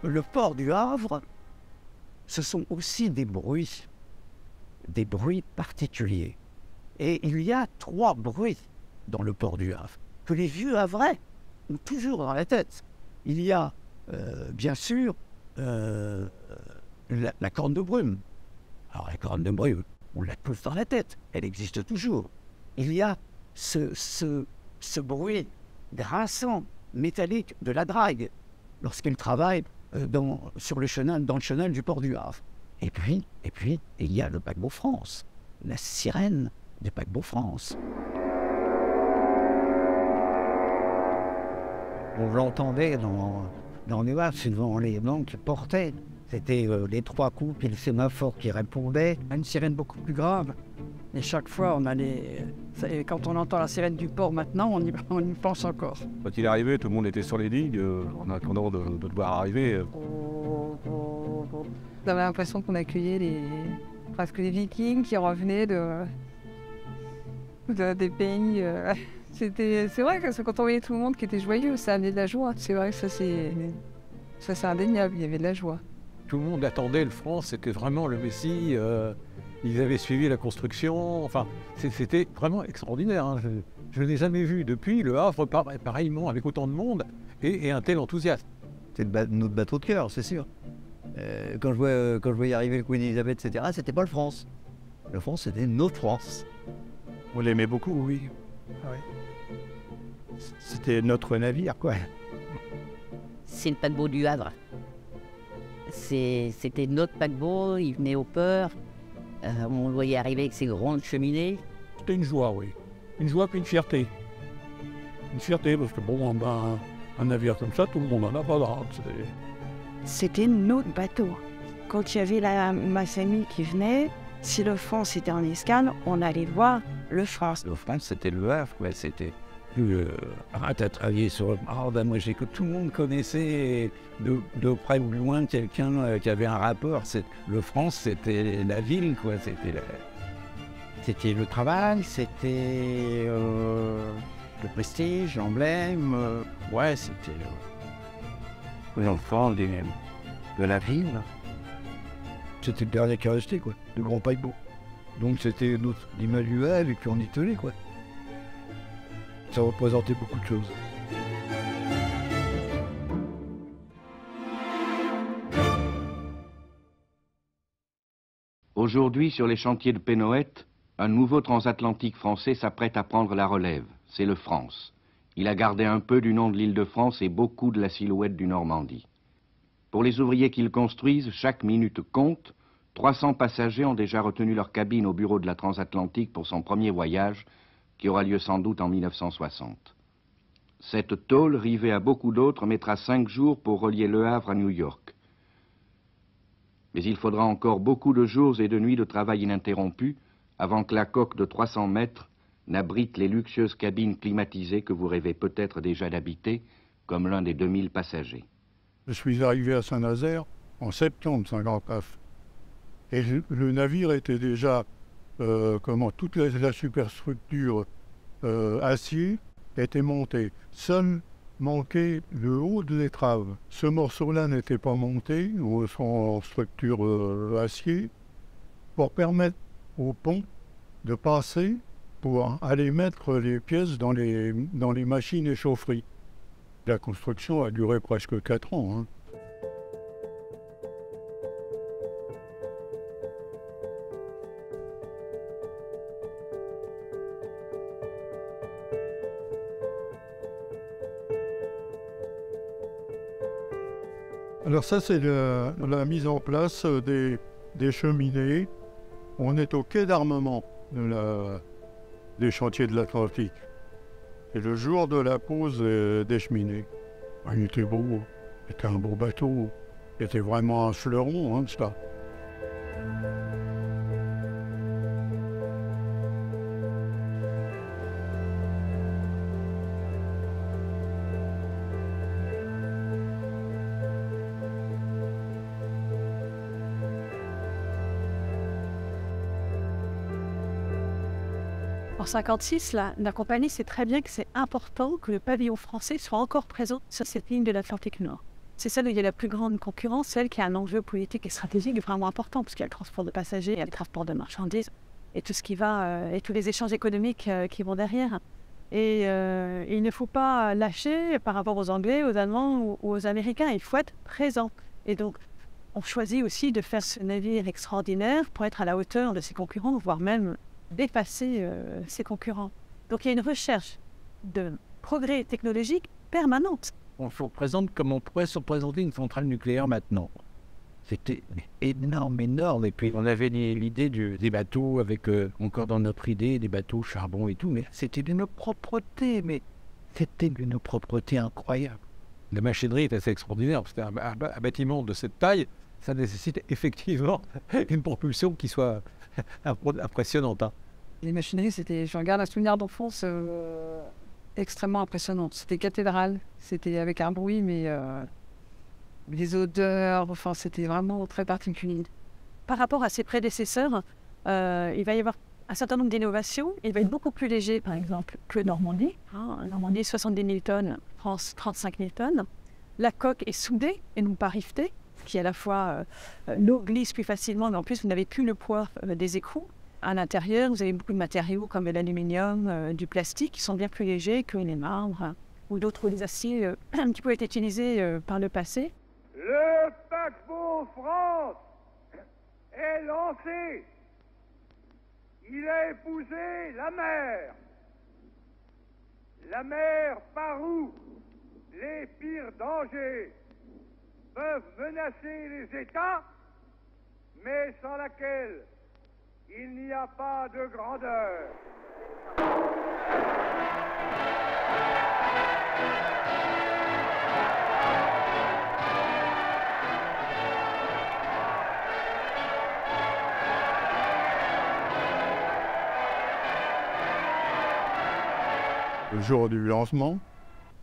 le port du Havre, ce sont aussi des bruits particuliers. Et il y a 3 bruits dans le port du Havre, que les vieux Havrais ont toujours dans la tête. Il y a, bien sûr, la corne de brume. Alors la corne de brume, on l'a tous dans la tête, elle existe toujours. Il y a ce bruit grinçant, métallique de la drague, lorsqu'il travaille dans le chenal du port du Havre. Et puis, il y a le paquebot France, la sirène du paquebot France. On l'entendait dans le Havre, suivant les noms qu'il portait. C'était les 3 coups, puis le sémaphore qui répondait. Une sirène beaucoup plus grave. Et chaque fois, quand on entend la sirène du port maintenant, on y pense encore. Quand il est arrivé, tout le monde était sur les digues, en attendant de le voir arriver. On avait l'impression qu'on accueillait presque les Vikings qui revenaient des pays. C'est vrai que quand on voyait tout le monde qui était joyeux, ça amenait de la joie. C'est vrai que ça c'est indéniable, il y avait de la joie. Tout le monde attendait le France, c'était vraiment le Messie. Ils avaient suivi la construction. Enfin, c'était vraiment extraordinaire. Hein. Je ne l'ai jamais vu depuis le Havre, pareillement, avec autant de monde et un tel enthousiasme. C'est notre bateau de cœur, c'est sûr. Quand je voyais arriver le Queen Elizabeth, etc., c'était pas le France. Le France, c'était notre France. On l'aimait beaucoup, oui. Ah oui. C'était notre navire, quoi. C'est le paquebot du Havre. C'était notre paquebot, il venait au port. On le voyait arriver avec ses grandes cheminées. C'était une joie, oui. Une joie puis une fierté. Une fierté, parce que bon, un navire comme ça, tout le monde en a pas d'art. C'était notre bateau. Quand il y avait ma famille qui venait, si le France était en escale, on allait voir le France. Le France, c'était le Havre, quoi. C'était arrête à travailler sur le... Ah ben moi, j'ai que tout le monde connaissait de près ou de loin quelqu'un qui avait un rapport. Le France, c'était la ville, quoi. C'était le travail, c'était le prestige, l'emblème. Ouais, c'était l'enfant de la ville. C'était le dernier qui restait, quoi, de grand paquebot. Donc c'était l'image du Havre et puis on y tenait, quoi. Ça représentait beaucoup de choses. Aujourd'hui, sur les chantiers de Pénoët, un nouveau transatlantique français s'apprête à prendre la relève. C'est le France. Il a gardé un peu du nom de l'île de France et beaucoup de la silhouette du Normandie. Pour les ouvriers qu'ils construisent, chaque minute compte. 300 passagers ont déjà retenu leur cabine au bureau de la transatlantique pour son premier voyage, qui aura lieu sans doute en 1960. Cette tôle, rivée à beaucoup d'autres, mettra 5 jours pour relier Le Havre à New York. Mais il faudra encore beaucoup de jours et de nuits de travail ininterrompu avant que la coque de 300 mètres n'abrite les luxueuses cabines climatisées que vous rêvez peut-être déjà d'habiter, comme l'un des 2000 passagers. Je suis arrivé à Saint-Nazaire en septembre 1959. Et le navire était déjà, toute la superstructure acier était montée. Seul manquait le haut de l'étrave. Ce morceau-là n'était pas monté, en structure acier, pour permettre au pont de passer pour aller mettre les pièces dans les machines et chaufferies. La construction a duré presque 4 ans. Hein. Alors ça, c'est la mise en place des cheminées. On est au quai d'armement des chantiers de l'Atlantique. C'est le jour de la pose des cheminées. Il était beau, c'était un beau bateau. C'était vraiment un fleuron, hein, ça. En 1956, la compagnie sait très bien que c'est important que le pavillon français soit encore présent sur cette ligne de l'Atlantique Nord. c'est celle où il y a la plus grande concurrence, celle qui a un enjeu politique et stratégique vraiment important, parce qu'il y a le transport de passagers, il y a le transport de marchandises, et tout ce qui va, et tous les échanges économiques qui vont derrière. Et il ne faut pas lâcher par rapport aux Anglais, aux Allemands ou aux Américains, il faut être présent. Et donc, on choisit aussi de faire ce navire extraordinaire pour être à la hauteur de ses concurrents, voire même dépasser ses concurrents. Donc il y a une recherche de progrès technologique permanente. On se représente comme on pourrait se représenter une centrale nucléaire maintenant. C'était énorme, énorme. Et puis on avait l'idée des bateaux avec, encore dans notre idée, des bateaux charbon et tout. Mais c'était d'une propreté, mais c'était d'une propreté incroyable. La machinerie est assez extraordinaire, parce qu'un bâtiment de cette taille, ça nécessite effectivement une propulsion qui soit impressionnante. Hein. Les machineries, c'était, je regarde un souvenir d'enfance extrêmement impressionnante. C'était cathédrale, c'était avec un bruit, mais les odeurs, enfin, c'était vraiment très particulier. Par rapport à ses prédécesseurs, il va y avoir un certain nombre d'innovations. Il va être beaucoup plus léger, par exemple, que Normandie. Normandie, 70 000 tonnes, France, 35 000 tonnes. La coque est soudée et non pas rivetée, qui à la fois, l'eau glisse plus facilement, mais en plus, vous n'avez plus le poids des écrous. À l'intérieur, vous avez beaucoup de matériaux comme l'aluminium, du plastique, qui sont bien plus légers que les marbres ou d'autres les aciers qui peuvent être utilisés par le passé. Le paquebot France est lancé. Il a épousé la mer. La mer par où les pires dangers peuvent menacer les États, mais sans laquelle il n'y a pas de grandeur. Le jour du lancement,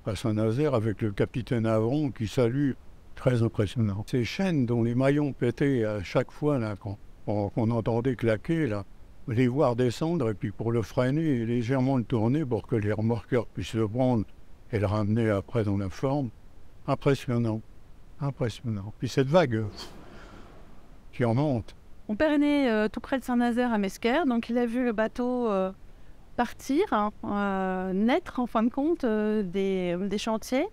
à Saint-Nazaire, avec le capitaine Avron qui salue, très impressionnant. Ces chaînes dont les maillons pétaient à chaque fois, là, qu'on entendait claquer, là, les voir descendre, et puis pour le freiner et légèrement le tourner pour que les remorqueurs puissent le prendre et le ramener après dans la forme. Impressionnant, impressionnant. Puis cette vague qui en monte. Mon père est né tout près de Saint-Nazaire à Mesquer, donc il a vu le bateau partir, naître en fin de compte des chantiers.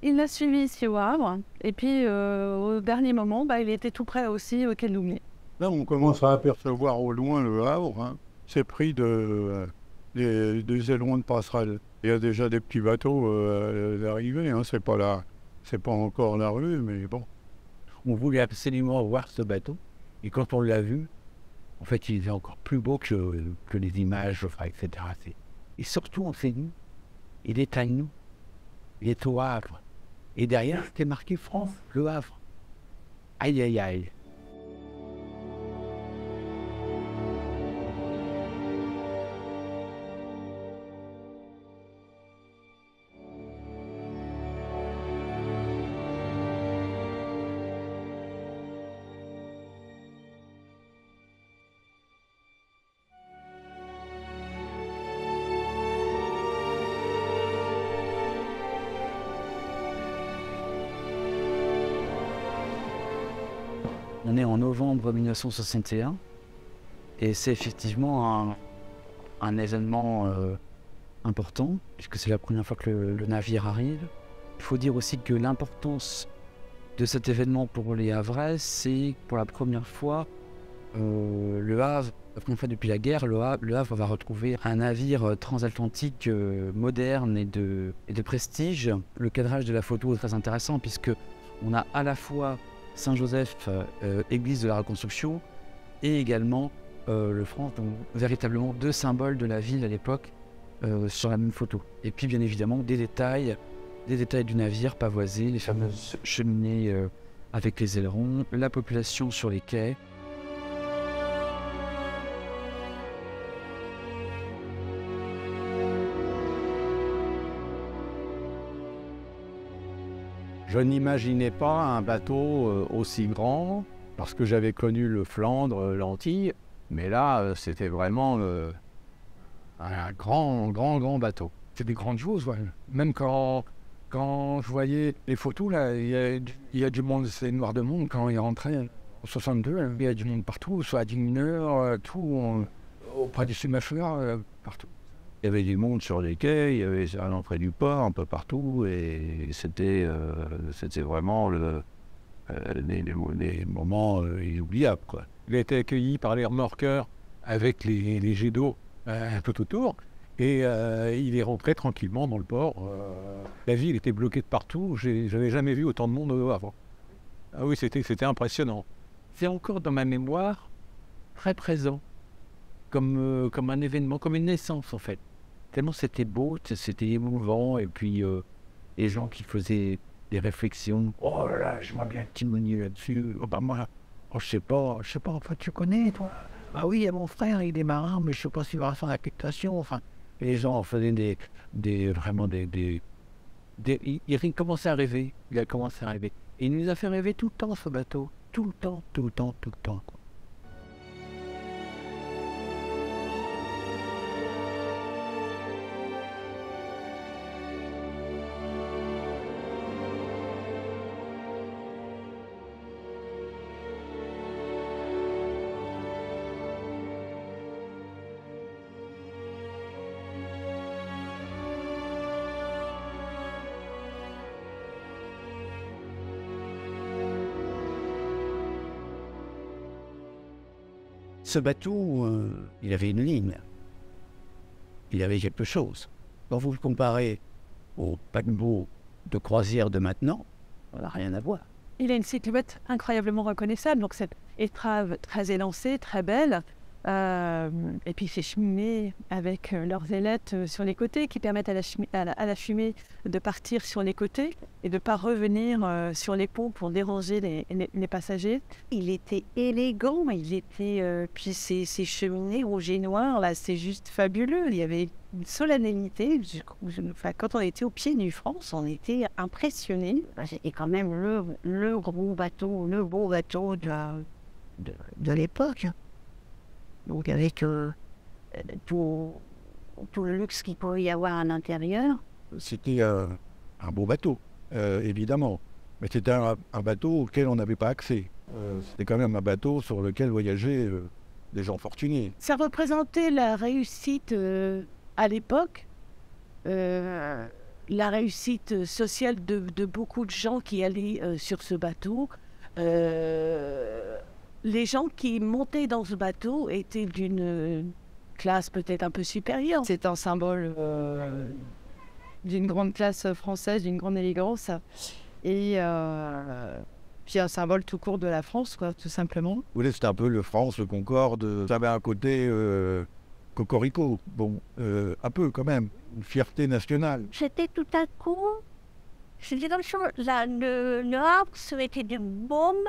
Il l'a suivi ici au Havre, et puis au dernier moment, il était tout près aussi au quai de Lougné. Là, on commence à apercevoir au loin le Havre. Hein. C'est pris des ailerons de passerelle. Il y a déjà des petits bateaux d'arrivée. Hein. C'est pas encore la rue, mais bon. On voulait absolument voir ce bateau. Et quand on l'a vu, en fait, il est encore plus beau que les images, etc. Et surtout, on s'est dit, il est à nous. Il est au Havre. Et derrière, c'était marqué France, le Havre. Aïe, aïe, aïe. On est en novembre 1961 et c'est effectivement un événement important puisque c'est la première fois que le navire arrive. Il faut dire aussi que l'importance de cet événement pour les Havrais, c'est pour la première fois le Havre, la première fois depuis la guerre, le Havre va retrouver un navire transatlantique moderne et de prestige. Le cadrage de la photo est très intéressant puisque on a à la fois Saint-Joseph, église de la Reconstruction, et également le France, donc véritablement deux symboles de la ville à l'époque sur la même photo. Et puis bien évidemment des détails du navire pavoisé, les fameuses cheminées avec les ailerons, la population sur les quais. Je n'imaginais pas un bateau aussi grand, parce que j'avais connu le Flandre, l'Antille, mais là, c'était vraiment un grand bateau. C'est des grandes choses, ouais. Même quand Quand je voyais les photos, là, il y a du monde, c'est Noir de Monde, quand il rentrait en 62, il y a du monde partout, soit à Dimineur, tout, auprès du Sumafleur, partout. Il y avait du monde sur les quais, il y avait à l'entrée du port, un peu partout, et c'était vraiment les moments inoubliables, quoi. Il a été accueilli par les remorqueurs avec les jets d'eau tout autour. Et il est rentré tranquillement dans le port. La ville était bloquée de partout. J'avais jamais vu autant de monde au Havre. Ah oui, c'était impressionnant. C'est encore dans ma mémoire très présent, comme un événement, comme une naissance en fait. Tellement c'était beau, c'était émouvant, et puis les gens qui faisaient des réflexions. Oh là là, j'aimerais bien témoigner là-dessus. Oh, bah moi, oh, je sais pas, enfin tu connais toi. Ah oui, il y a mon frère, il est marin, mais je sais pas s'il va faire l'affectation. Enfin, les gens faisaient vraiment des il commençait à rêver. Il a commencé à rêver. Et il nous a fait rêver tout le temps, ce bateau. Tout le temps, tout le temps, tout le temps. Ce bateau, il avait une ligne. Il avait quelque chose. Quand vous le comparez au paquebot de croisière de maintenant, ça n'a rien à voir. Il a une silhouette incroyablement reconnaissable, donc cette étrave très élancée, très belle. Et puis ces cheminées avec leurs ailettes sur les côtés qui permettent à la fumée de partir sur les côtés et de ne pas revenir sur les ponts pour déranger les passagers. Il était élégant, puis ces cheminées rouges et noires, là, c'est juste fabuleux. Il y avait une solennité. Quand on était au pied du France, on était impressionnés. C'était quand même le gros bateau, le beau bateau de l'époque. Donc avec tout le luxe qu'il pouvait y avoir à l'intérieur. C'était un beau bateau, évidemment. Mais c'était un bateau auquel on n'avait pas accès. C'était quand même un bateau sur lequel voyageaient des gens fortunés. Ça représentait la réussite à l'époque, la réussite sociale de beaucoup de gens qui allaient sur ce bateau. Les gens qui montaient dans ce bateau étaient d'une classe peut-être un peu supérieure. C'est un symbole d'une grande classe française, d'une grande élégance. Et puis un symbole tout court de la France, quoi, tout simplement. Vous voyez, c'était un peu le France, le Concorde. Ça avait un côté cocorico. Bon, un peu quand même. Une fierté nationale. C'était tout à coup... C'était comme si le Havre se mettait du baume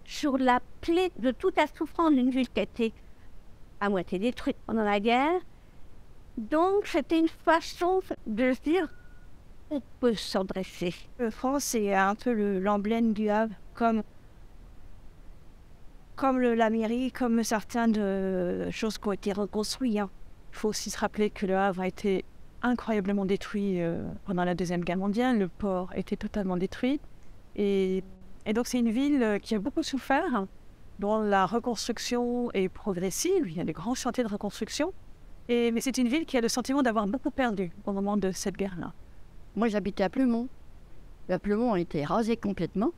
sur la plaie de toute la souffrance d'une ville qui était à moitié détruite pendant la guerre. Donc c'était une façon de se dire on peut s'en dresser. France, c'est un peu l'emblème du Havre, comme la mairie, comme certaines choses qui ont été reconstruites. Il faut aussi se rappeler que le Havre a été incroyablement détruit pendant la Deuxième Guerre mondiale. Le port était totalement détruit. Et donc c'est une ville qui a beaucoup souffert, dont la reconstruction est progressive. Il y a des grands chantiers de reconstruction. Mais c'est une ville qui a le sentiment d'avoir beaucoup perdu au moment de cette guerre-là. Moi j'habitais à Pleumont. À Pleumont a été rasé complètement.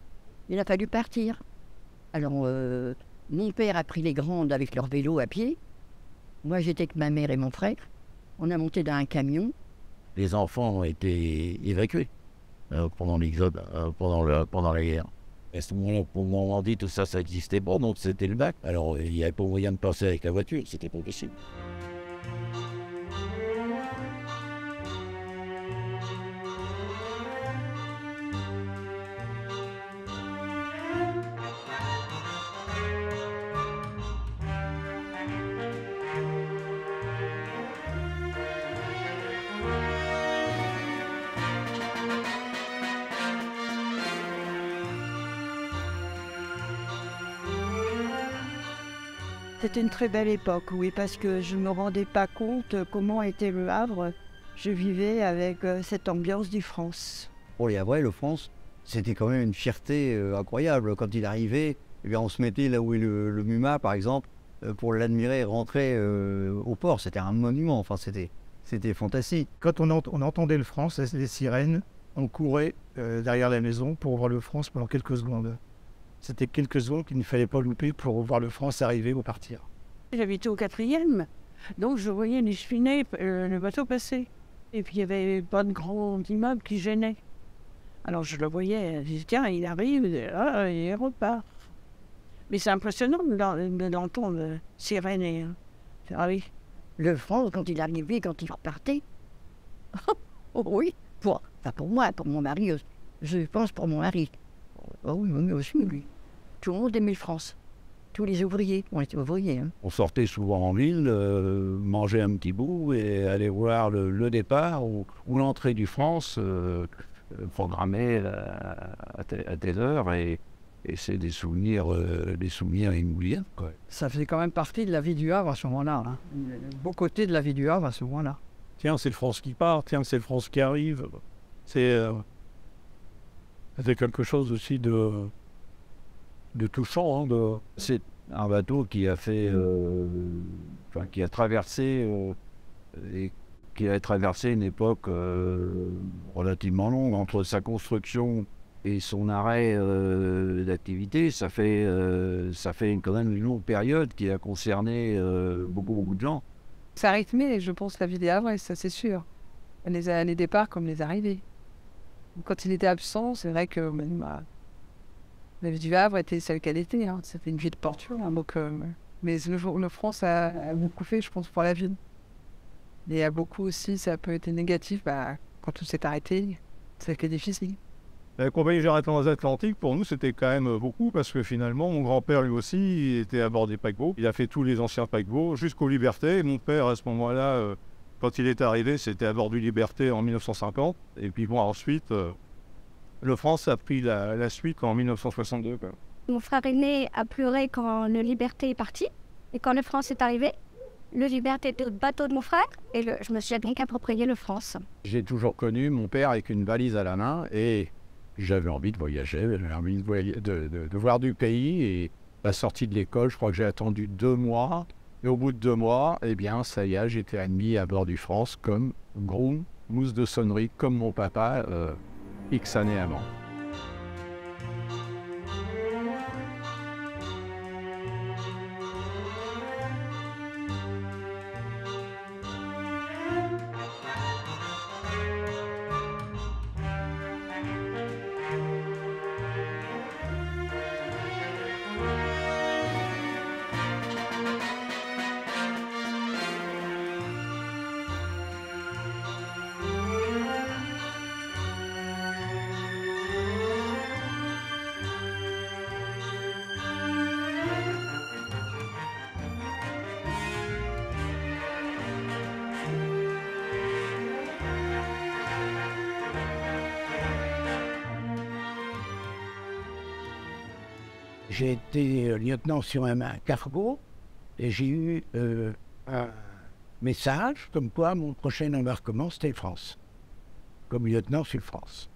Il a fallu partir. Alors mon père a pris les grandes avec leur vélo à pied. Moi j'étais avec ma mère et mon frère. On a monté dans un camion. Les enfants ont été évacués pendant l'exode, pendant la guerre. À ce moment-là, pour Normandie, tout ça, ça existait pas, donc c'était le bac. Alors, il n'y avait pas moyen de passer avec la voiture, c'était pas possible. C'était une très belle époque, oui, parce que je ne me rendais pas compte comment était le Havre. Je vivais avec cette ambiance du France. Pour les Havrais, le France, c'était quand même une fierté incroyable. Quand il arrivait, eh bien, on se mettait là où est le Muma, par exemple, pour l'admirer rentrer au port. C'était un monument, enfin, c'était fantastique. Quand on entendait le France, les sirènes, on courait derrière la maison pour voir le France pendant quelques secondes. C'était quelques secondes qu'il ne fallait pas louper pour voir le France arriver ou partir. J'habitais au 4e, donc je voyais les cheminots, le bateau passer. Et puis il n'y avait pas de grands immeubles qui gênaient. Alors je le voyais, je disais, tiens, il arrive, et il repart. Mais c'est impressionnant de l'entendre, sirène. Ah oui. Le France, quand il arrivait, quand il repartait, oh oui, pour moi, pour mon mari, je pense pour mon mari. Oh oui, moi aussi, lui. Tout le monde aimait le France. Tous les ouvriers, on était ouvriers. Hein. On sortait souvent en ville, manger un petit bout et aller voir le départ ou l'entrée du France programmée à telle heure. Et c'est des souvenirs immobiliers. Ça faisait quand même partie de la vie du Havre à ce moment-là. Hein. Le beau côté de la vie du Havre à ce moment-là. Tiens, c'est le France qui part, tiens, c'est le France qui arrive. C'était quelque chose aussi de touchant. Hein, C'est un bateau qui a fait, qui a traversé une époque relativement longue entre sa construction et son arrêt d'activité. Ça fait quand même une longue période qui a concerné beaucoup de gens. Ça a rythmé, je pense, la vie des Havrais, ça c'est sûr. Les départs comme les arrivées. Quand il était absent, c'est vrai que même, la vie du Havre était celle qu'elle était. Hein. C'était une vie de porture. Hein, donc, mais le France a beaucoup fait, je pense, pour la ville. Et il y a beaucoup aussi, ça peut être négatif quand tout s'est arrêté. C'est difficile. La compagnie Gérard Transatlantique, pour nous, c'était quand même beaucoup parce que finalement, mon grand-père, lui aussi, il était à bord des paquebots. Il a fait tous les anciens paquebots jusqu'au Liberté. Mon père, à ce moment-là, quand il est arrivé, c'était à bord du Liberté en 1950. Et puis bon, ensuite, le France a pris la suite en 1962. Quoi. Mon frère aîné a pleuré quand le Liberté est parti. Et quand le France est arrivé, le Liberté était au bateau de mon frère. Et je me suis donc approprié le France. J'ai toujours connu mon père avec une valise à la main et j'avais envie de voyager, j'avais envie de voir du pays. Et la sortie de l'école, je crois que j'ai attendu 2 mois. Et au bout de 2 mois, eh bien, ça y est, j'étais admis à bord du France comme groom, mousse de sonnerie, comme mon papa, X années avant. J'ai été lieutenant sur un cargo et j'ai eu un message comme quoi mon prochain embarquement c'était France. Comme lieutenant sur France.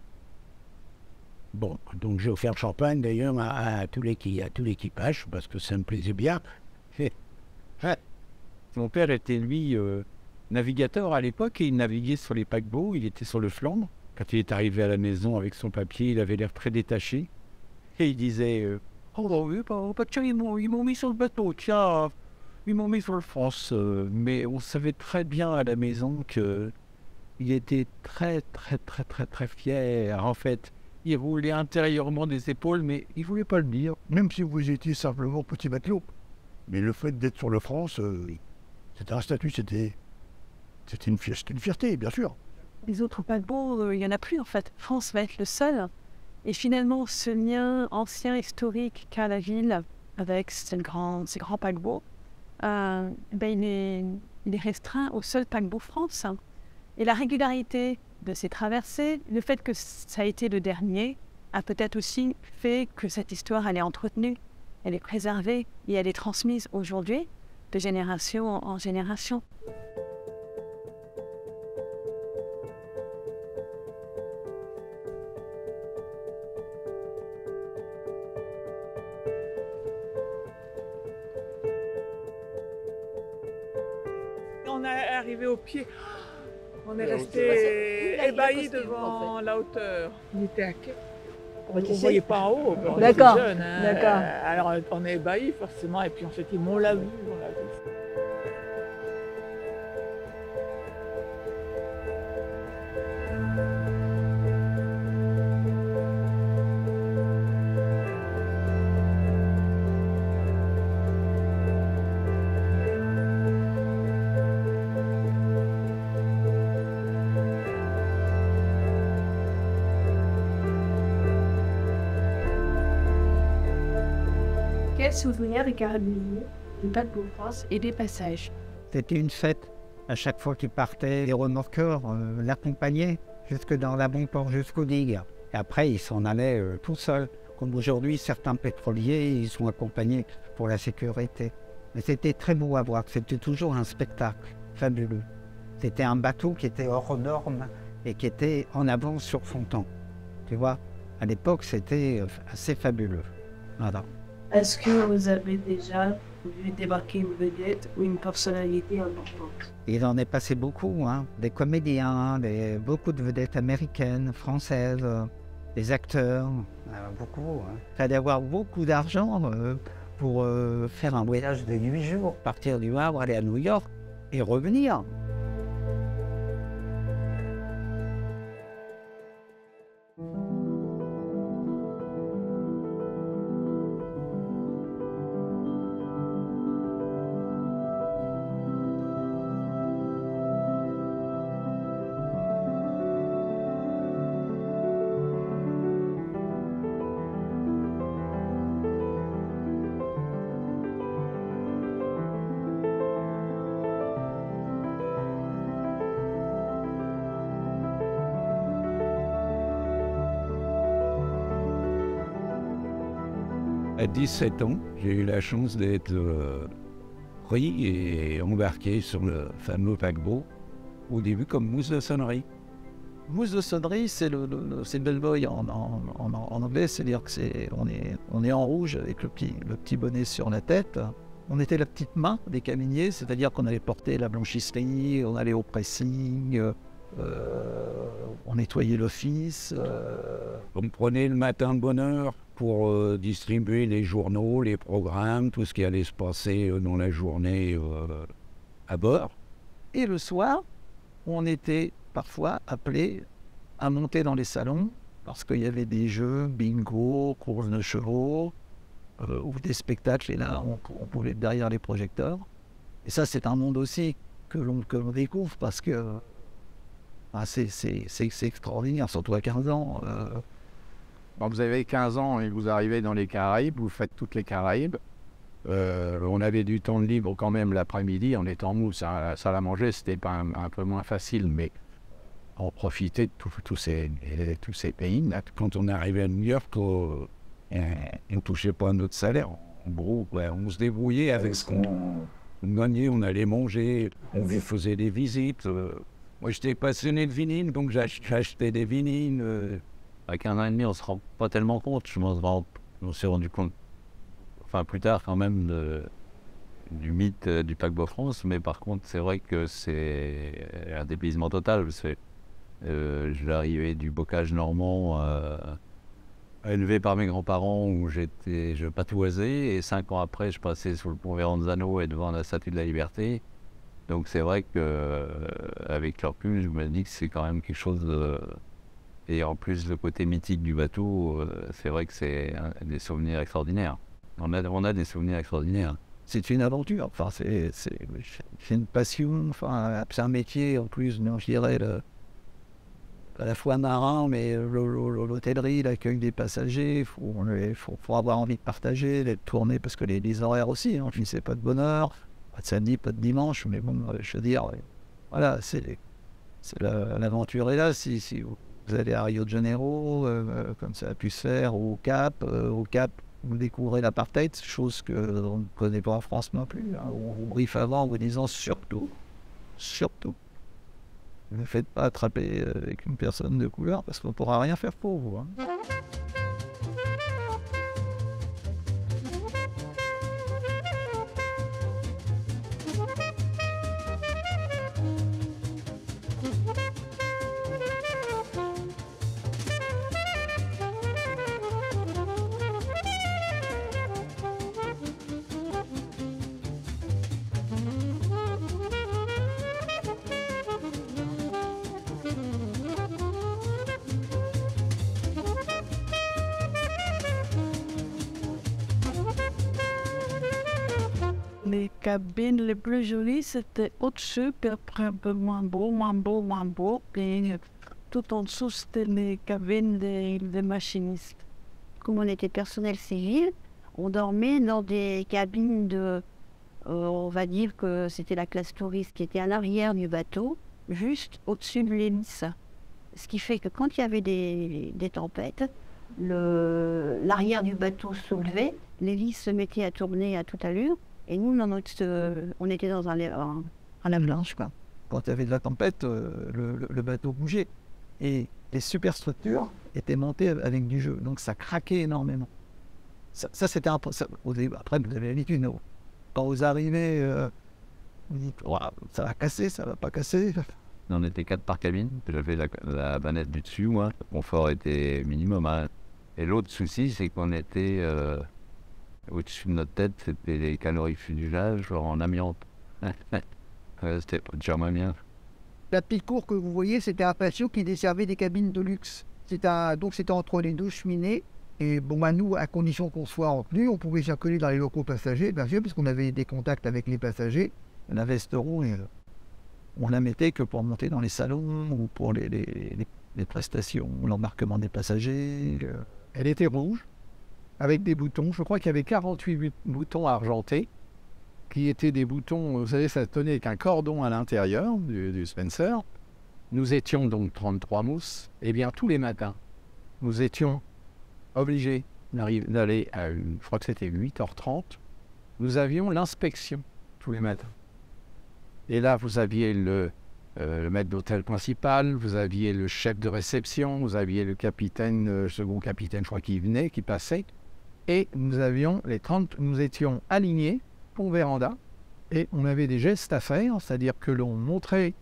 Bon, donc j'ai offert le champagne d'ailleurs à tout l'équipage parce que ça me plaisait bien. Mon père était lui navigateur à l'époque et il naviguait sur les paquebots, il était sur le Flandre. Quand il est arrivé à la maison avec son papier, il avait l'air très détaché et il disait oh oui, tiens, ils m'ont mis sur le bateau, tiens, ils m'ont mis sur le France. Mais on savait très bien à la maison qu'il était très fier. En fait, il roulait intérieurement des épaules, mais il voulait pas le dire. Même si vous étiez simplement petit matelot. Mais le fait d'être sur le France, c'était un statut, c'était une fierté, bien sûr. Les autres paquebots, il n'y en a plus en fait. France va être le seul. Et finalement, ce lien ancien, historique qu'a la ville avec ces grands paquebots, il est restreint au seul paquebot France. Et la régularité de ces traversées, le fait que ça a été le dernier, a peut-être aussi fait que cette histoire, elle est entretenue, elle est préservée et elle est transmise aujourd'hui de génération en génération. on est arrivé au pied, on est resté ébahis devant la hauteur. On était à quai. On ne voyait pas en haut, on était jeunes. Hein. D'accord. Alors on est ébahis forcément, et puis on s'est dit, on l'a vu, on l'a vu. Quel souvenir des carabiniers, du paquebot France et des passages? C'était une fête. À chaque fois qu'ils partaient, les remorqueurs l'accompagnaient jusque dans la port, jusqu'aux digues. Et après, ils s'en allaient tout seuls. Comme aujourd'hui, certains pétroliers, ils sont accompagnés pour la sécurité. Mais c'était très beau à voir. C'était toujours un spectacle fabuleux. C'était un bateau qui était hors norme et qui était en avance sur son temps. Tu vois, à l'époque, c'était assez fabuleux. Voilà. Est-ce que vous avez déjà vu débarquer une vedette ou une personnalité importante? Il en est passé beaucoup, hein. Des comédiens, beaucoup de vedettes américaines, françaises, des acteurs, beaucoup. Hein. Il fallait avoir beaucoup d'argent pour faire un voyage de 8 jours, partir du Havre, aller à New York et revenir. À 17 ans, j'ai eu la chance d'être pris et embarqué sur le fameux paquebot, au début comme mousse de sonnerie. Mousse de sonnerie, c'est le bellboy en anglais, c'est-à-dire que on est en rouge avec le petit bonnet sur la tête. On était la petite main des caminiers, c'est-à-dire qu'on allait porter la blanchisserie, on allait au pressing, on nettoyait l'office. On me prenait le matin de bonne heure pour distribuer les journaux, les programmes, tout ce qui allait se passer dans la journée à bord. Et le soir, on était parfois appelés à monter dans les salons parce qu'il y avait des jeux, bingo, courses de chevaux ou des spectacles. Et là, on pouvait être derrière les projecteurs. Et ça, c'est un monde aussi que l'on découvre parce que c'est extraordinaire, surtout à 15 ans. Quand vous avez 15 ans et que vous arrivez dans les Caraïbes, vous faites toutes les Caraïbes. On avait du temps de libre quand même l'après-midi, on était en mousse. Ça à manger, c'était pas un peu moins facile, mais on profitait de tous ces pays. Là, quand on arrivait à New York, on ne touchait pas notre salaire. On se débrouillait avec ce qu'on gagnait, on allait manger, on faisait des visites. Moi, j'étais passionné de vinyle, donc j'achetais des vinyles. À 15 ans et demi, on ne se rend pas tellement compte. On s'est rendu compte, enfin plus tard quand même, du mythe du paquebot France. Mais par contre, c'est vrai que c'est un dépaysement total. J'arrivais du bocage normand, élevé par mes grands-parents, où je patoisais. Et 5 ans après, je passais sur le pont Verrazzano et devant la Statue de la Liberté. Donc c'est vrai qu'avec leur recul, je me dis que c'est quand même quelque chose de... Et en plus, le côté mythique du bateau, c'est vrai que c'est des souvenirs extraordinaires. On a des souvenirs extraordinaires. C'est une aventure, enfin, c'est une passion, enfin, c'est un métier en plus, non, je dirais, à la fois marin, mais l'hôtellerie, l'accueil des passagers, il faut avoir envie de partager, d'être tourné, parce que les horaires aussi, on ne finissait pas de bonne heure, pas de samedi, pas de dimanche, mais bon, je veux dire, voilà, l'aventure est là, si vous allez à Rio de Janeiro, comme ça a pu se faire, au Cap, vous découvrez l'apartheid, chose qu'on ne connaît pas en France non plus. Hein. On vous briefe avant en vous disant surtout, ne faites pas attraper avec une personne de couleur parce qu'on ne pourra rien faire pour vous. Hein. les cabines les plus jolies, c'était au-dessus, puis après un peu moins beau. Puis tout en dessous, c'était les cabines des machinistes. Comme on était personnel civil, on dormait dans des cabines de... on va dire que c'était la classe touriste qui était à l'arrière du bateau, juste au-dessus de l'hélice. Ce qui fait que quand il y avait des tempêtes, l'arrière du bateau soulevait, l'hélice se mettait à tourner à toute allure, et nous, on était dans un lave-linge, quoi. Quand il y avait de la tempête, le bateau bougeait. Et les superstructures étaient montées avec du jeu, donc ça craquait énormément. Ça c'était un peu... Après, vous avez l'habitude, non? Quand vous arrivez, vous dites, ça va casser, ça va pas casser. On était 4 par cabine, j'avais la banette du dessus, moi, le confort était minimum. Hein. Et l'autre souci, c'est qu'on était au-dessus de notre tête, c'était les calorifugage genre en amiante. C'était déjà moins bien. La petite cour que vous voyez, c'était un patio qui desservait des cabines de luxe. Donc c'était entre les 2 cheminées. Et bon, nous, à condition qu'on soit en tenue, on pouvait circuler dans les locaux passagers, bien sûr, puisqu'on avait des contacts avec les passagers. La veste rouge, on la mettait que pour monter dans les salons ou pour les prestations, l'embarquement des passagers. Elle était rouge, avec des boutons. Je crois qu'il y avait 48 boutons argentés, qui étaient des boutons, vous savez, ça tenait avec un cordon à l'intérieur du Spencer. Nous étions donc 33 mousses. Et bien, tous les matins, nous étions obligés d'aller à, je crois que c'était 8h30. Nous avions l'inspection tous les matins. Et là, vous aviez le maître d'hôtel principal, vous aviez le chef de réception, vous aviez le capitaine, second capitaine, je crois, qui venait, qui passait. Et nous étions alignés au véranda et on avait des gestes à faire, c'est-à-dire que l'on montrait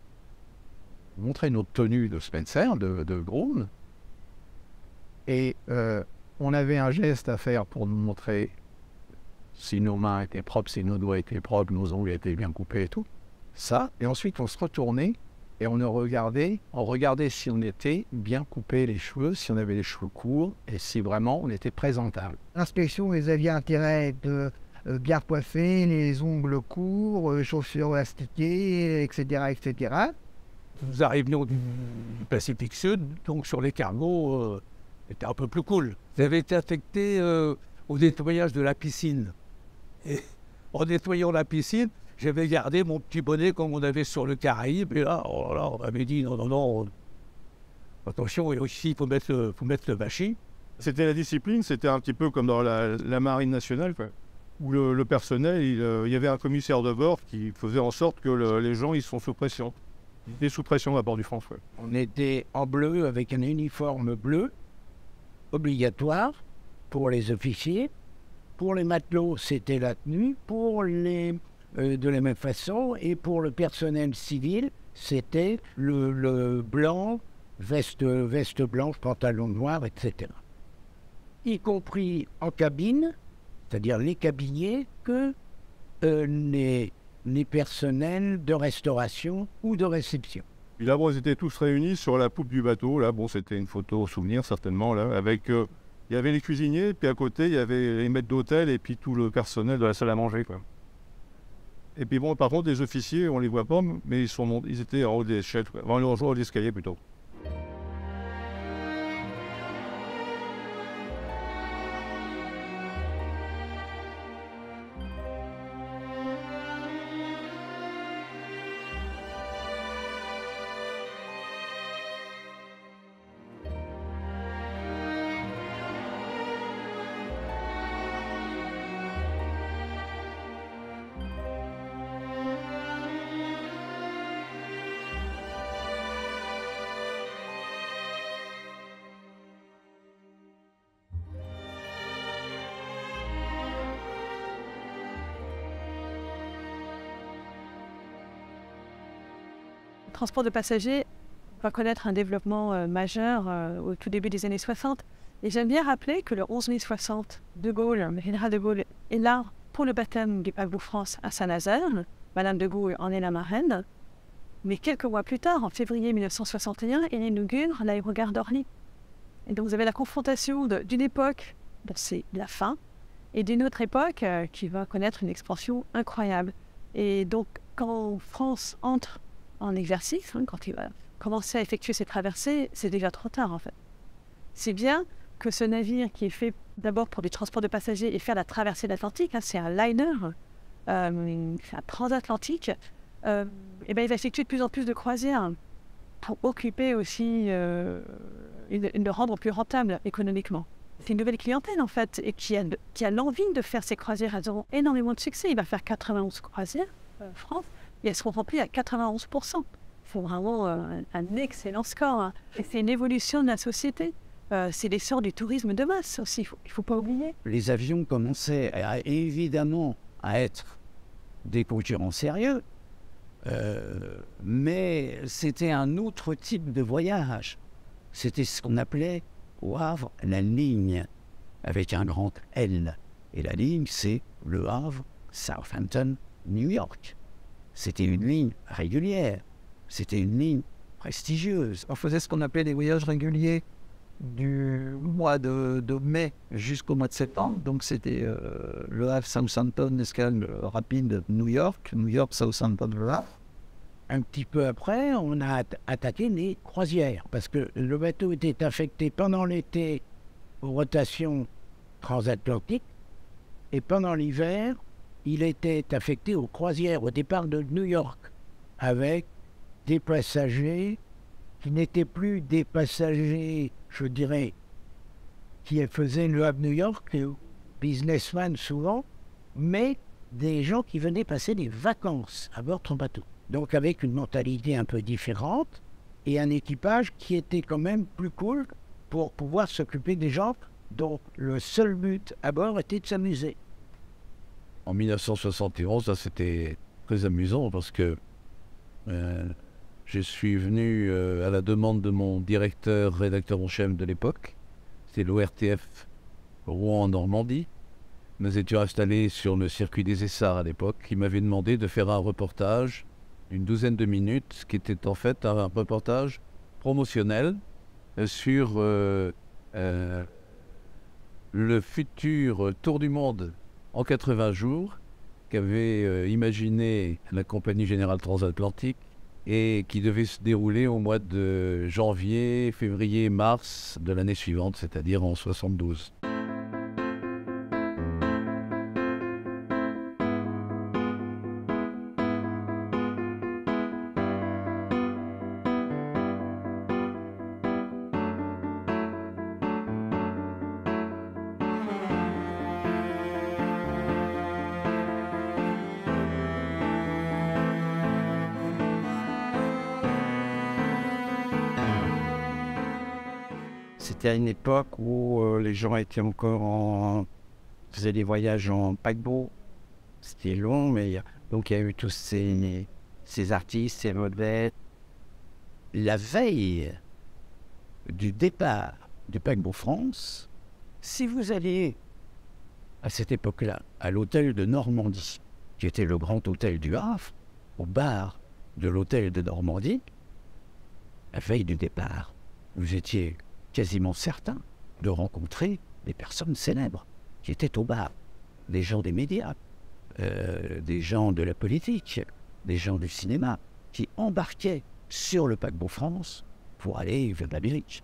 notre tenue de Spencer, de groom, et on avait un geste à faire pour nous montrer si nos mains étaient propres, si nos doigts étaient propres, nos ongles étaient bien coupés et tout. Ça, et ensuite on se retournait et on regardait si on était bien coupé les cheveux, si on avait les cheveux courts et si vraiment on était présentable. L'inspection, ils avaient intérêt de bien coiffer, les ongles courts, chaussures astiquées, etc., etc. Nous arrivions du Pacifique Sud, donc sur les cargos, c'était un peu plus cool. J'avais été affecté au nettoyage de la piscine. Et en nettoyant la piscine, j'avais gardé mon petit bonnet comme on avait sur le Caraïbe. Et là, on m'avait dit non, attention, et aussi il faut mettre le bachis. C'était la discipline, c'était un petit peu comme dans la marine nationale, quoi, où le personnel, il y avait un commissaire de bord qui faisait en sorte que les gens ils sont sous pression. Ils étaient sous pression à bord du France. Ouais. On était en bleu avec un uniforme bleu obligatoire pour les officiers. Pour les matelots, c'était la tenue. Pour de la même façon, et pour le personnel civil, c'était le blanc, veste blanche, pantalon noir, etc. Y compris en cabine, c'est-à-dire les cabiniers, que les personnels de restauration ou de réception. Puis là, bon, ils étaient tous réunis sur la poupe du bateau. Là, bon, c'était une photo souvenir certainement là, avec il y avait les cuisiniers, puis à côté il y avait les maîtres d'hôtel et puis tout le personnel de la salle à manger, quoi. Et puis bon, par contre, les officiers, on les voit pas, mais ils étaient en haut des échelles, quoi. Enfin, en haut des escaliers plutôt. Le transport de passagers va connaître un développement majeur au tout début des années 60. Et j'aime bien rappeler que le 11 mai 60, le général de Gaulle est là pour le baptême du paquebot France à Saint-Nazaire. Madame de Gaulle en est la marraine. Mais quelques mois plus tard, en février 1961, il inaugure l'aérogare d'Orly. Et donc vous avez la confrontation d'une époque, c'est la fin, et d'une autre époque qui va connaître une expansion incroyable. Et donc, quand France entre en exercice, quand il va commencer à effectuer ses traversées, c'est déjà trop tard en fait. C'est bien que ce navire qui est fait d'abord pour du transport de passagers et faire la traversée de l'Atlantique, c'est un liner, un transatlantique, et ben, il va effectuer de plus en plus de croisières pour occuper aussi, le rendre plus rentable économiquement. C'est une nouvelle clientèle en fait, et qui a l'envie de faire ces croisières. Elles auront énormément de succès. Il va faire 91 croisières, France, et elles seront remplies à 91%. C'est vraiment un excellent score. Hein. Et c'est une évolution de la société. C'est l'essor du tourisme de masse aussi, il ne faut pas oublier. Les avions commençaient évidemment à être des concurrents sérieux, mais c'était un autre type de voyage. C'était ce qu'on appelait au Havre la ligne, avec un grand L. Et la ligne, c'est le Havre, Southampton, New York. C'était une ligne régulière, c'était une ligne prestigieuse. On faisait ce qu'on appelait des voyages réguliers du mois de mai jusqu'au mois de septembre. Donc c'était le Havre, Southampton, escale rapide New York, Southampton, le Havre. Un petit peu après, on a attaqué les croisières, parce que le bateau était affecté pendant l'été aux rotations transatlantiques, et pendant l'hiver, il était affecté aux croisières au départ de New York, avec des passagers qui n'étaient plus des passagers, je dirais, qui faisaient le Havre New York, les businessmen souvent, mais des gens qui venaient passer des vacances à bord de son bateau. Donc avec une mentalité un peu différente et un équipage qui était quand même plus cool pour pouvoir s'occuper des gens dont le seul but à bord était de s'amuser. En 1971, ça c'était très amusant parce que je suis venu à la demande de mon rédacteur en chef de l'époque. C'était l'ORTF Rouen en Normandie. Nous étions installés sur le circuit des Essarts à l'époque. Il m'avait demandé de faire un reportage une douzaine de minutes, qui était en fait un reportage promotionnel sur le futur tour du monde en 80 jours qu'avait imaginé la Compagnie Générale Transatlantique et qui devait se dérouler au mois de janvier, février, mars de l'année suivante, c'est-à-dire en 72. C'était à une époque où les gens étaient encore faisaient des voyages en paquebot. C'était long, mais donc il y a eu tous ces artistes, ces modèles. La veille du départ du paquebot France, si vous alliez à cette époque-là à l'hôtel de Normandie, qui était le grand hôtel du Havre, au bar de l'hôtel de Normandie, la veille du départ, vous étiez quasiment certain de rencontrer des personnes célèbres qui étaient au bar, des gens des médias, des gens de la politique, des gens du cinéma, qui embarquaient sur le paquebot France pour aller vers l'Amérique.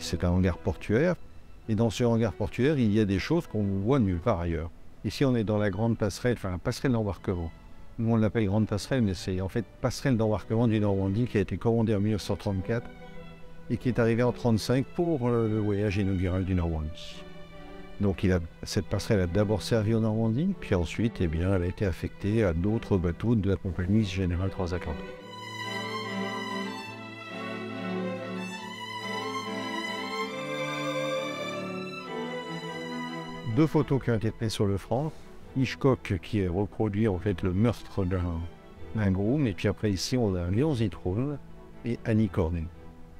C'est un hangar portuaire, et dans ce hangar portuaire, il y a des choses qu'on ne voit nulle part ailleurs. Ici, on est dans la grande passerelle, enfin la passerelle d'embarquement. Nous, on l'appelle grande passerelle, mais c'est en fait passerelle d'embarquement du Normandie qui a été commandée en 1934 et qui est arrivée en 1935 pour le voyage inaugural du Normandie. Donc cette passerelle a d'abord servi au Normandie, puis ensuite, eh bien, elle a été affectée à d'autres bateaux de la Compagnie Générale Transatlantique. 2 photos qui ont été prises sur le front. Hitchcock qui reproduit en fait le meurtre d'un groom. Et puis après ici, on a Léon Zitrone et Annie Cornet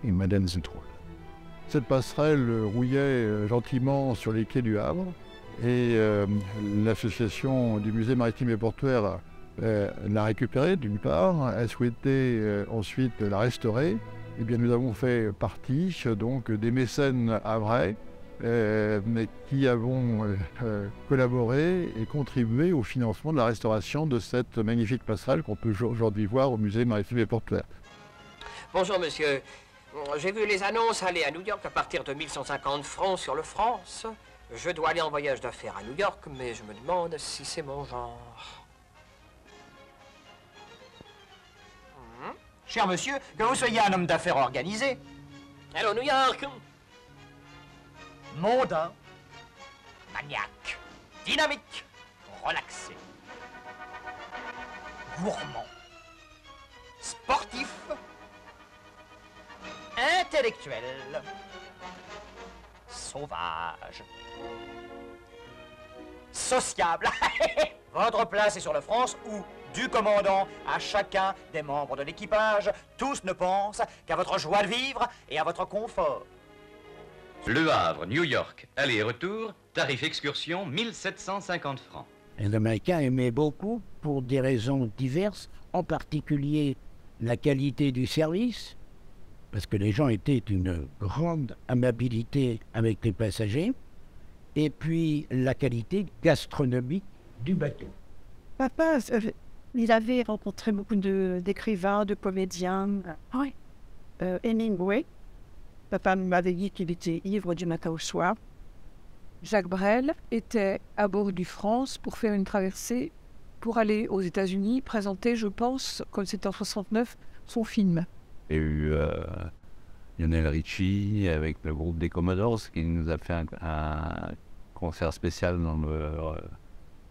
et Madame Zitrone. Cette passerelle rouillait gentiment sur les quais du Havre. Et l'association du musée maritime et portuaire l'a récupérée d'une part. Elle souhaitait ensuite la restaurer. Eh bien, nous avons fait partie donc des mécènes havrais qui avons collaboré et contribué au financement de la restauration de cette magnifique passerelle qu'on peut aujourd'hui voir au musée maritime et portuaire. Bonjour monsieur, j'ai vu les annonces aller à New York à partir de 1150 francs sur le France. Je dois aller en voyage d'affaires à New York, mais je me demande si c'est mon genre. Cher monsieur, que vous soyez un homme d'affaires organisé. Allô, New York. Mondain, maniaque, dynamique, relaxé, gourmand, sportif, intellectuel, sauvage, sociable. Votre place est sur le France où, du commandant à chacun des membres de l'équipage, tous ne pensent qu'à votre joie de vivre et à votre confort. Le Havre, New York, aller-retour, tarif excursion 1750 francs. Les Américains aimaient beaucoup pour des raisons diverses, en particulier la qualité du service, parce que les gens étaient d'une grande amabilité avec les passagers, et puis la qualité gastronomique du bateau. Papa, il avait rencontré beaucoup d'écrivains, de comédiens. Oui. Hemingway. Papa m'avait dit qu'il était ivre du matin au soir. Jacques Brel était à bord du France pour faire une traversée pour aller aux États-Unis, présenter, je pense, comme c'était en 69, son film. Il y a eu Lionel Richie avec le groupe des Commodores qui nous a fait un concert spécial dans le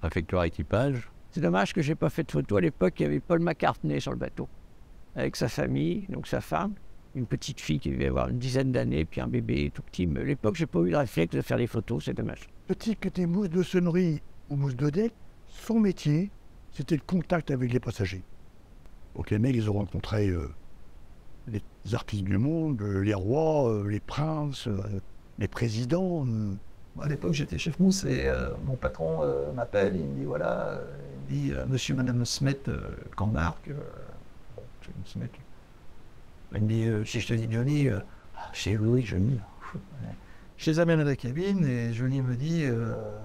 réfectoire équipage. C'est dommage que j'ai pas fait de photo à l'époque. Il y avait Paul McCartney sur le bateau, avec sa famille, donc sa femme, une petite fille qui devait avoir une dizaine d'années, puis un bébé tout petit. Mais à l'époque, j'ai pas eu le réflexe de faire des photos, c'est dommage. Petit que t'es mousse de sonnerie ou mousse de deck, son métier, c'était le contact avec les passagers. Donc les mecs, ils ont rencontré les artistes du monde, les rois, les princes, les présidents. À l'époque, j'étais chef mousse et mon patron m'appelle et il me dit voilà, il me dit monsieur, madame Smet, qu'embarque. Il me dit si je te dis Johnny, c'est Louis, Johnny. Je les amène à la cabine et Johnny me dit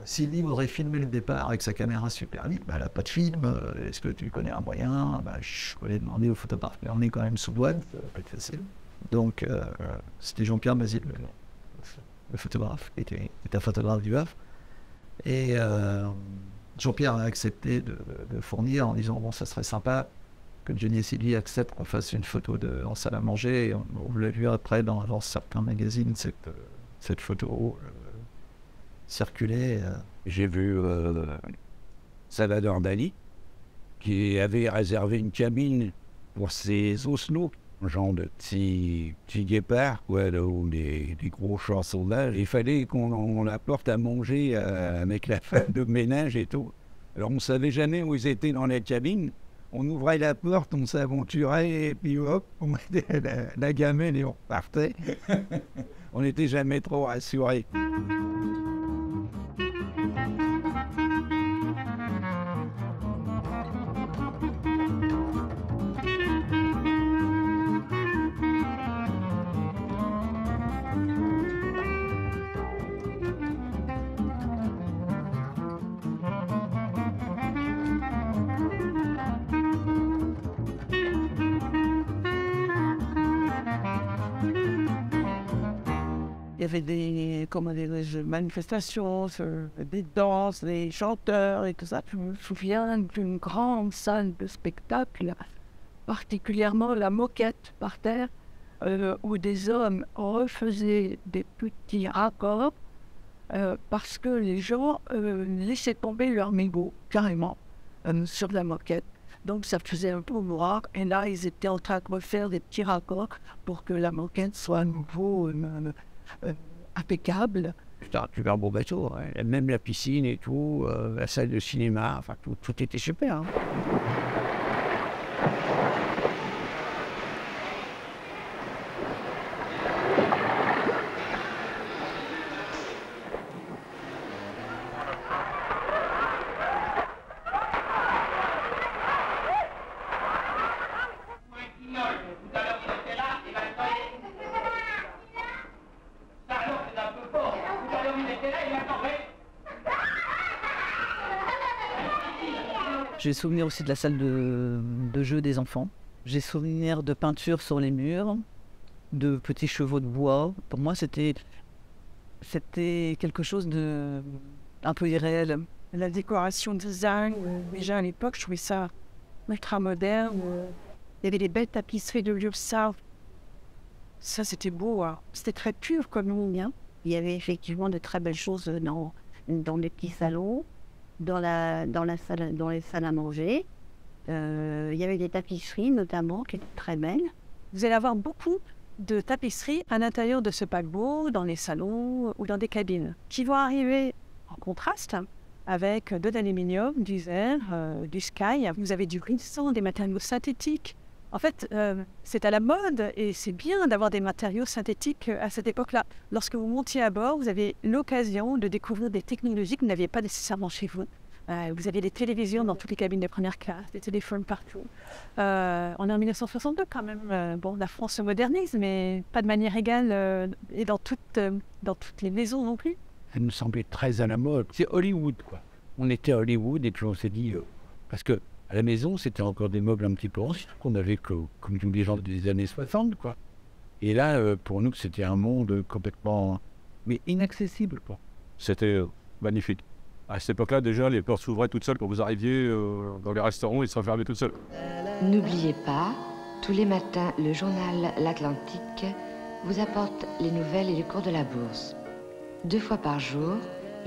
Sylvie voudrait filmer le départ avec sa caméra Super 8. Elle n'a pas de film. Est-ce que tu connais un moyen? Je connais demander au photographe. Mais on est quand même sous douane, ça va pas être facile. Donc c'était Jean-Pierre Basile, le photographe, qui était un photographe du Havre. Et Jean-Pierre a accepté de fournir en disant bon, ça serait sympa que Johnny et Sylvie acceptent qu'on fasse une photo en salle à manger. Et on l'a vu après dans certains magazines, cette photo circuler. J'ai vu Salvador Dali qui avait réservé une cabine pour ses osselets, genre de petits guépards, ou des gros chats sauvages. Il fallait qu'on apporte à manger avec la femme de ménage et tout. Alors on ne savait jamais où ils étaient dans la cabine. On ouvrait la porte, on s'aventurait, et puis hop, on mettait la gamelle et on repartait. On n'était jamais trop rassurés. Il y avait des manifestations, des danses, des chanteurs et tout ça. Je me souviens d'une grande salle de spectacle, particulièrement la moquette par terre, où des hommes refaisaient des petits raccords parce que les gens laissaient tomber leur mégot, carrément, sur la moquette. Donc ça faisait un peu noir, et là ils étaient en train de refaire des petits raccords pour que la moquette soit à nouveau impeccable. C'était un super beau bateau, ouais. Même la piscine et tout, la salle de cinéma, enfin tout était super. Hein. J'ai souvenir aussi de la salle de jeu des enfants. J'ai souvenir de peintures sur les murs, de petits chevaux de bois. Pour moi, c'était quelque chose de un peu irréel. La décoration design, déjà à l'époque, je trouvais ça ultra moderne. Il y avait des belles tapisseries de Lursa. Ça, c'était beau. Hein. C'était très pur comme ligne. Hein. Il y avait effectivement de très belles choses dans les petits salons, dans les salles à manger. Il y avait des tapisseries notamment qui étaient très belles. Vous allez avoir beaucoup de tapisseries à l'intérieur de ce paquebot, dans les salons ou dans des cabines, qui vont arriver en contraste avec de l'aluminium, du verre, du sky. Vous avez du rissant, des matériaux synthétiques. En fait, c'est à la mode et c'est bien d'avoir des matériaux synthétiques à cette époque-là. Lorsque vous montiez à bord, vous avez l'occasion de découvrir des technologies que vous n'aviez pas nécessairement chez vous. Vous aviez des télévisions dans toutes les cabines de première classe, des téléphones partout. On est en 1962 quand même. Bon, la France se modernise, mais pas de manière égale et dans toutes les maisons non plus. Ça nous semblait très à la mode. C'est Hollywood, quoi. On était à Hollywood et puis on s'est dit... parce que à la maison, c'était encore des meubles un petit peu anciens qu'on avait comme tous les gens des années 60, quoi. Et là, pour nous, c'était un monde complètement... mais inaccessible, quoi. C'était magnifique. À cette époque-là, déjà, les portes s'ouvraient toutes seules quand vous arriviez dans les restaurants, ils se refermaient toutes seules. N'oubliez pas, tous les matins, le journal L'Atlantique vous apporte les nouvelles et les cours de la bourse. 2 fois par jour,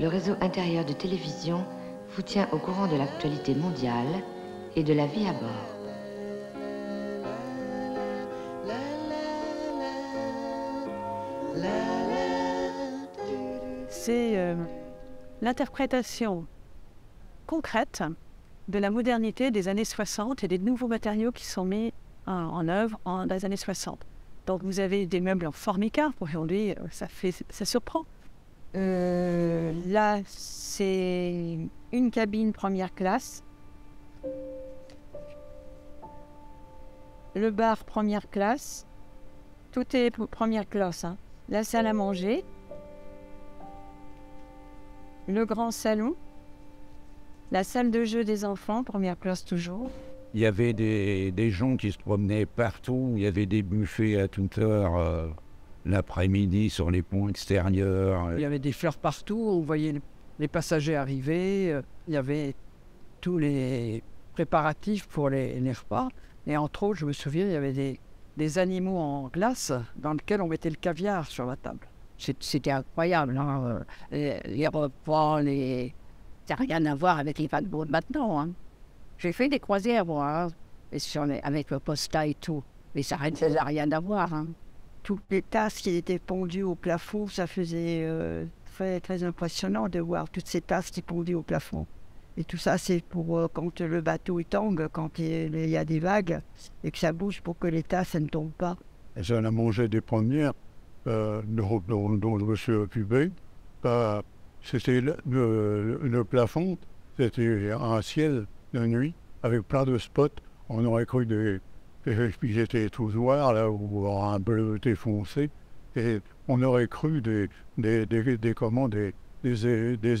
le réseau intérieur de télévision vous tient au courant de l'actualité mondiale et de la vie à bord. C'est l'interprétation concrète de la modernité des années 60 et des nouveaux matériaux qui sont mis en œuvre dans les années 60. Donc vous avez des meubles en formica, aujourd'hui ça surprend. Là, c'est une cabine première classe. Le bar première classe. Tout est première classe. Hein. La salle à manger. Le grand salon. La salle de jeu des enfants, première classe toujours. Il y avait des gens qui se promenaient partout. Il y avait des buffets à toute heure. L'après-midi sur les ponts extérieurs. Il y avait des fleurs partout, on voyait les passagers arriver, il y avait tous les préparatifs pour les repas. Et entre autres, je me souviens, il y avait des animaux en glace dans lesquels on mettait le caviar sur la table. C'était incroyable, hein. Les repas, ça n'a rien à voir avec les paquebots de maintenant. Hein. J'ai fait des croisières, moi, hein, avec le Posta et tout, mais ça n'a rien à voir. Hein. Toutes les tasses qui étaient pendues au plafond, ça faisait très impressionnant de voir toutes ces tasses qui pendues au plafond. Et tout ça, c'est pour quand le bateau tangue, quand il y a des vagues, et que ça bouge pour que les tasses ne tombent pas. Et ça, on a mangé des premières dont je me suis occupé. C'était le plafond, c'était un ciel de nuit avec plein de spots. On aurait cru puis j'étais tout noir, là, où un bleu était foncé, et on aurait cru des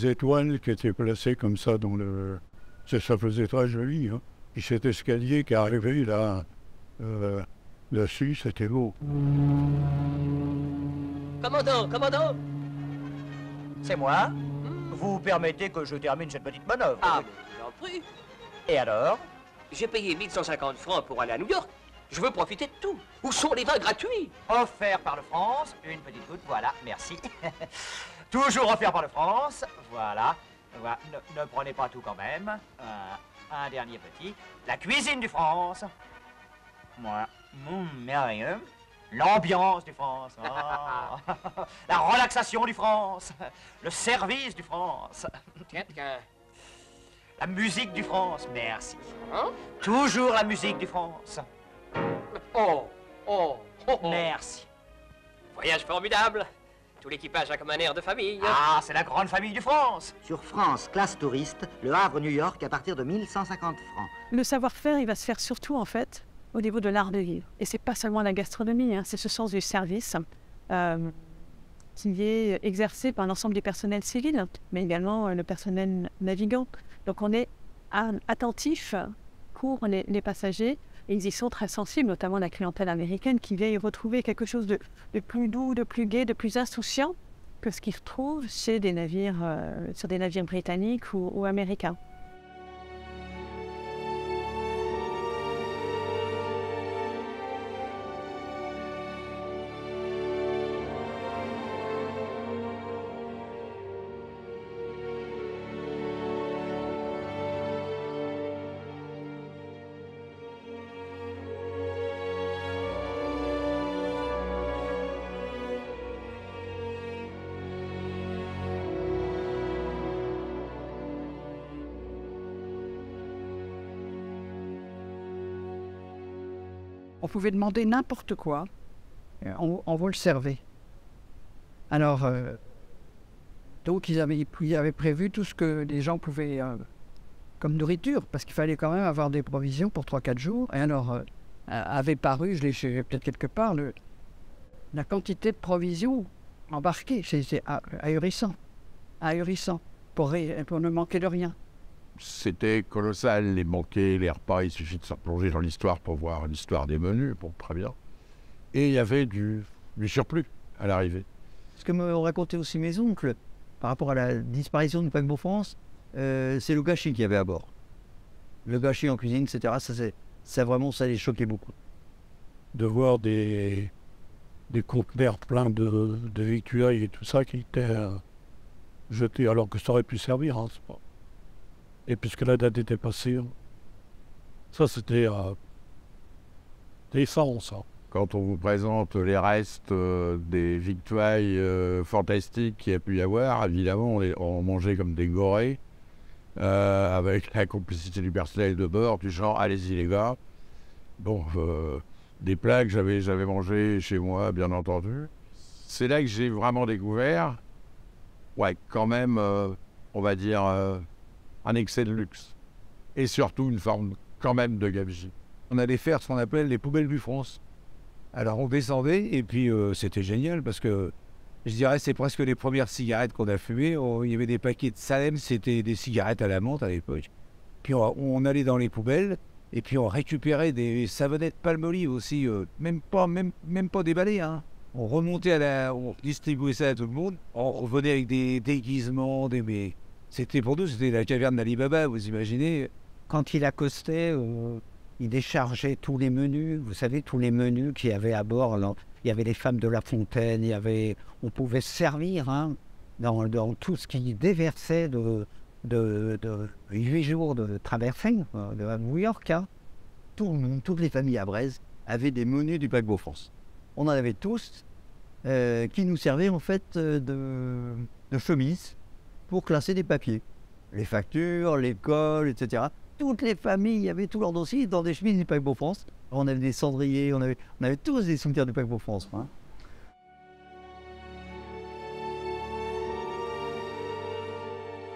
étoiles qui étaient placées comme ça dans le... Ça faisait très joli, hein. Et cet escalier qui arrivait là, dessus, c'était beau. Commandant, c'est moi. Vous permettez que je termine cette petite manœuvre? Ah, j'en prie. Et alors? J'ai payé 1150 francs pour aller à New York. Je veux profiter de tout. Où sont les vins gratuits? Offert par le France. Une petite goutte, voilà, merci. Toujours offert par le France. Voilà. Ne prenez pas tout quand même. Un dernier petit. La cuisine du France. Voilà. Merveilleux. l'ambiance du France, ah. La relaxation du France, le service du France, Tiens, tiens. la musique du France, merci. Hein? Toujours la musique du France, Oh, oh, oh, oh. merci. Voyage formidable. Tout l'équipage a comme un air de famille. Ah, c'est la grande famille du France. Sur France, classe touriste, Le Havre-New York à partir de 1150 francs. Le savoir-faire, il va se faire surtout, en fait, au niveau de l'art de vivre. Et c'est pas seulement la gastronomie, hein, c'est ce sens du service qui est exercé par l'ensemble du personnel civil, mais également le personnel navigant. Donc on est attentif pour les passagers, et ils y sont très sensibles, notamment la clientèle américaine qui vient y retrouver quelque chose de plus doux, de plus gai, de plus insouciant que ce qu'ils retrouvent chez des navires, sur des navires britanniques ou américains. On pouvait demander n'importe quoi, on vous le servait. Alors, donc ils avaient prévu tout ce que les gens pouvaient, comme nourriture, parce qu'il fallait quand même avoir des provisions pour 3-4 jours. Et alors, avait paru, je l'ai peut-être quelque part, la quantité de provisions embarquées. C'est ahurissant, ahurissant, pour ne manquer de rien. C'était colossal, les banquets, les repas, il suffit de se replonger dans l'histoire pour voir l'histoire des menus, bon, très bien. Et il y avait du surplus à l'arrivée. Ce que me racontaient aussi mes oncles, par rapport à la disparition du paquebot France, c'est le gâchis qu'il y avait à bord. Le gâchis en cuisine, etc., ça vraiment, ça les choquait beaucoup. De voir des conteneurs pleins de victuailles et tout ça qui étaient jetés alors que ça aurait pu servir, hein, c'est pas... Et puisque la date était passée, ça c'était décent, ça. Quand on vous présente les restes des victuailles fantastiques qu'il y a pu y avoir, évidemment on mangeait comme des gorées, avec la complicité du personnel de bord, du genre allez-y les gars. Bon, des plats que j'avais mangés chez moi, bien entendu. C'est là que j'ai vraiment découvert, ouais, quand même, on va dire... un excès de luxe. Et surtout une forme quand même de gabegie. On allait faire ce qu'on appelle les poubelles du France. Alors on descendait et puis c'était génial parce que je dirais c'est presque les premières cigarettes qu'on a fumées. Il y avait des paquets de Salem, c'était des cigarettes à la menthe à l'époque. Puis on allait dans les poubelles et puis on récupérait des savonnettes Palmolive aussi, même pas déballées, hein. On remontait on distribuait ça à tout le monde. On revenait avec des déguisements, C'était pour nous, c'était la caverne d'Ali Baba, vous imaginez. Quand il accostait, il déchargeait tous les menus. Vous savez, tous les menus qu'il y avait à bord. Alors, il y avait les femmes de La Fontaine, on pouvait se servir dans tout ce qui déversait de 8 jours de traversée de New York. Hein. Tout le monde, toutes les familles à Brest avaient des menus du paquebot France. On en avait tous qui nous servaient en fait de chemise pour classer des papiers. Les factures, l'école, etc. Toutes les familles avaient tous leurs dossiers dans des chemises du paquebot France. On avait des cendriers, on avait tous des souvenirs du paquebot France. Hein.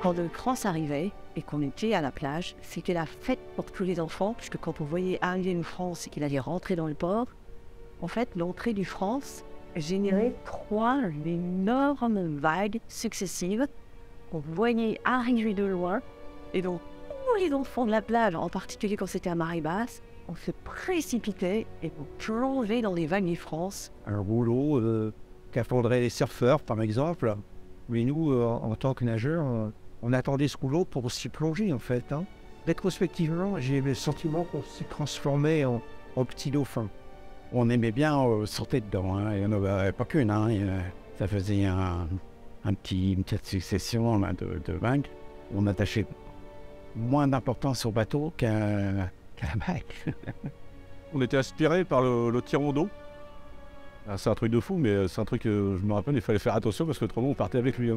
Quand le France arrivait et qu'on était à la plage, c'était la fête pour tous les enfants, puisque quand on voyait arriver le France et qu'il allait rentrer dans le port, en fait, l'entrée du France générait 3 énormes vagues successives qu'on voyait arriver de loin. Et donc, tous les enfants de la plage, en particulier quand c'était à marée basse, on se précipitait et on plongeait dans les vagues du France. Un rouleau qu'affondraient les surfeurs, par exemple. Mais nous, en tant que nageurs, on attendait ce rouleau pour s'y plonger, en fait. Hein. Rétrospectivement, j'ai le sentiment qu'on s'est transformé en petit dauphin. On aimait bien sauter dedans, hein. Il n'y en avait pas qu'une. Hein. Ça faisait une petite succession là, de vagues. On attachait moins d'importance au bateau qu'à la vague. On était aspiré par le tirant d'eau. Ah, c'est un truc de fou, mais c'est un truc que je me rappelle, il fallait faire attention parce qu'autrement on partait avec lui.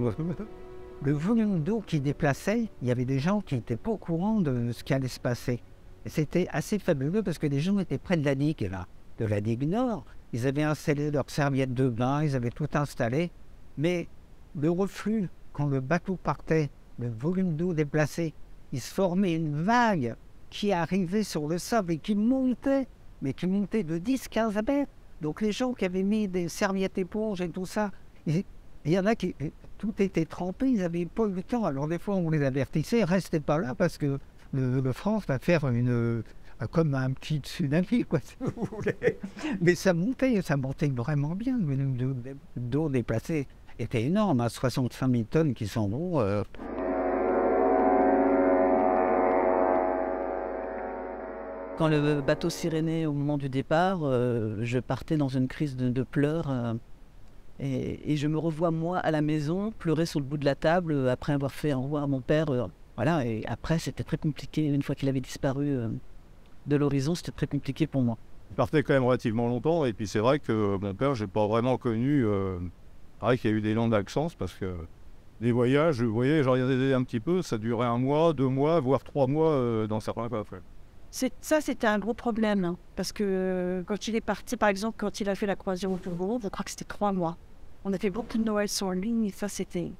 Le volume d'eau qui déplaçait, il y avait des gens qui n'étaient pas au courant de ce qui allait se passer. Et c'était assez fabuleux parce que les gens étaient près de la digue, là, de la digue nord. Ils avaient installé leurs serviettes de bain, ils avaient tout installé. Mais le reflux, quand le bateau partait, le volume d'eau déplacé, il se formait une vague qui arrivait sur le sable et qui montait, mais qui montait de 10-15 mètres. Donc les gens qui avaient mis des serviettes éponges et tout ça, il y en a qui... Tout était trempé, ils n'avaient pas eu le temps. Alors des fois, on les avertissait, restez pas là parce que le France va faire comme un petit tsunami, quoi, si vous voulez. Mais ça montait vraiment bien. Le volume d'eau déplacée était énorme, à 65 000 tonnes qui s'en vont. Quand le bateau sirénait au moment du départ, je partais dans une crise de pleurs. Et je me revois, moi, à la maison, pleurer sur le bout de la table, après avoir fait au revoir à mon père. Voilà, et après, c'était très compliqué. Une fois qu'il avait disparu de l'horizon, c'était très compliqué pour moi. Il partait quand même relativement longtemps, et puis c'est vrai que mon père, j'ai pas vraiment connu... pareil qu'il y a eu des longs absences, parce que les voyages, vous voyez, j'en regardais un petit peu, ça durait 1 mois, 2 mois, voire 3 mois dans certains cas. Ça, c'était un gros problème, hein, parce que quand il est parti, par exemple, quand il a fait la croisière au Togo, je crois que c'était 3 mois. On a fait beaucoup de Noël sur ligne et ça, c'était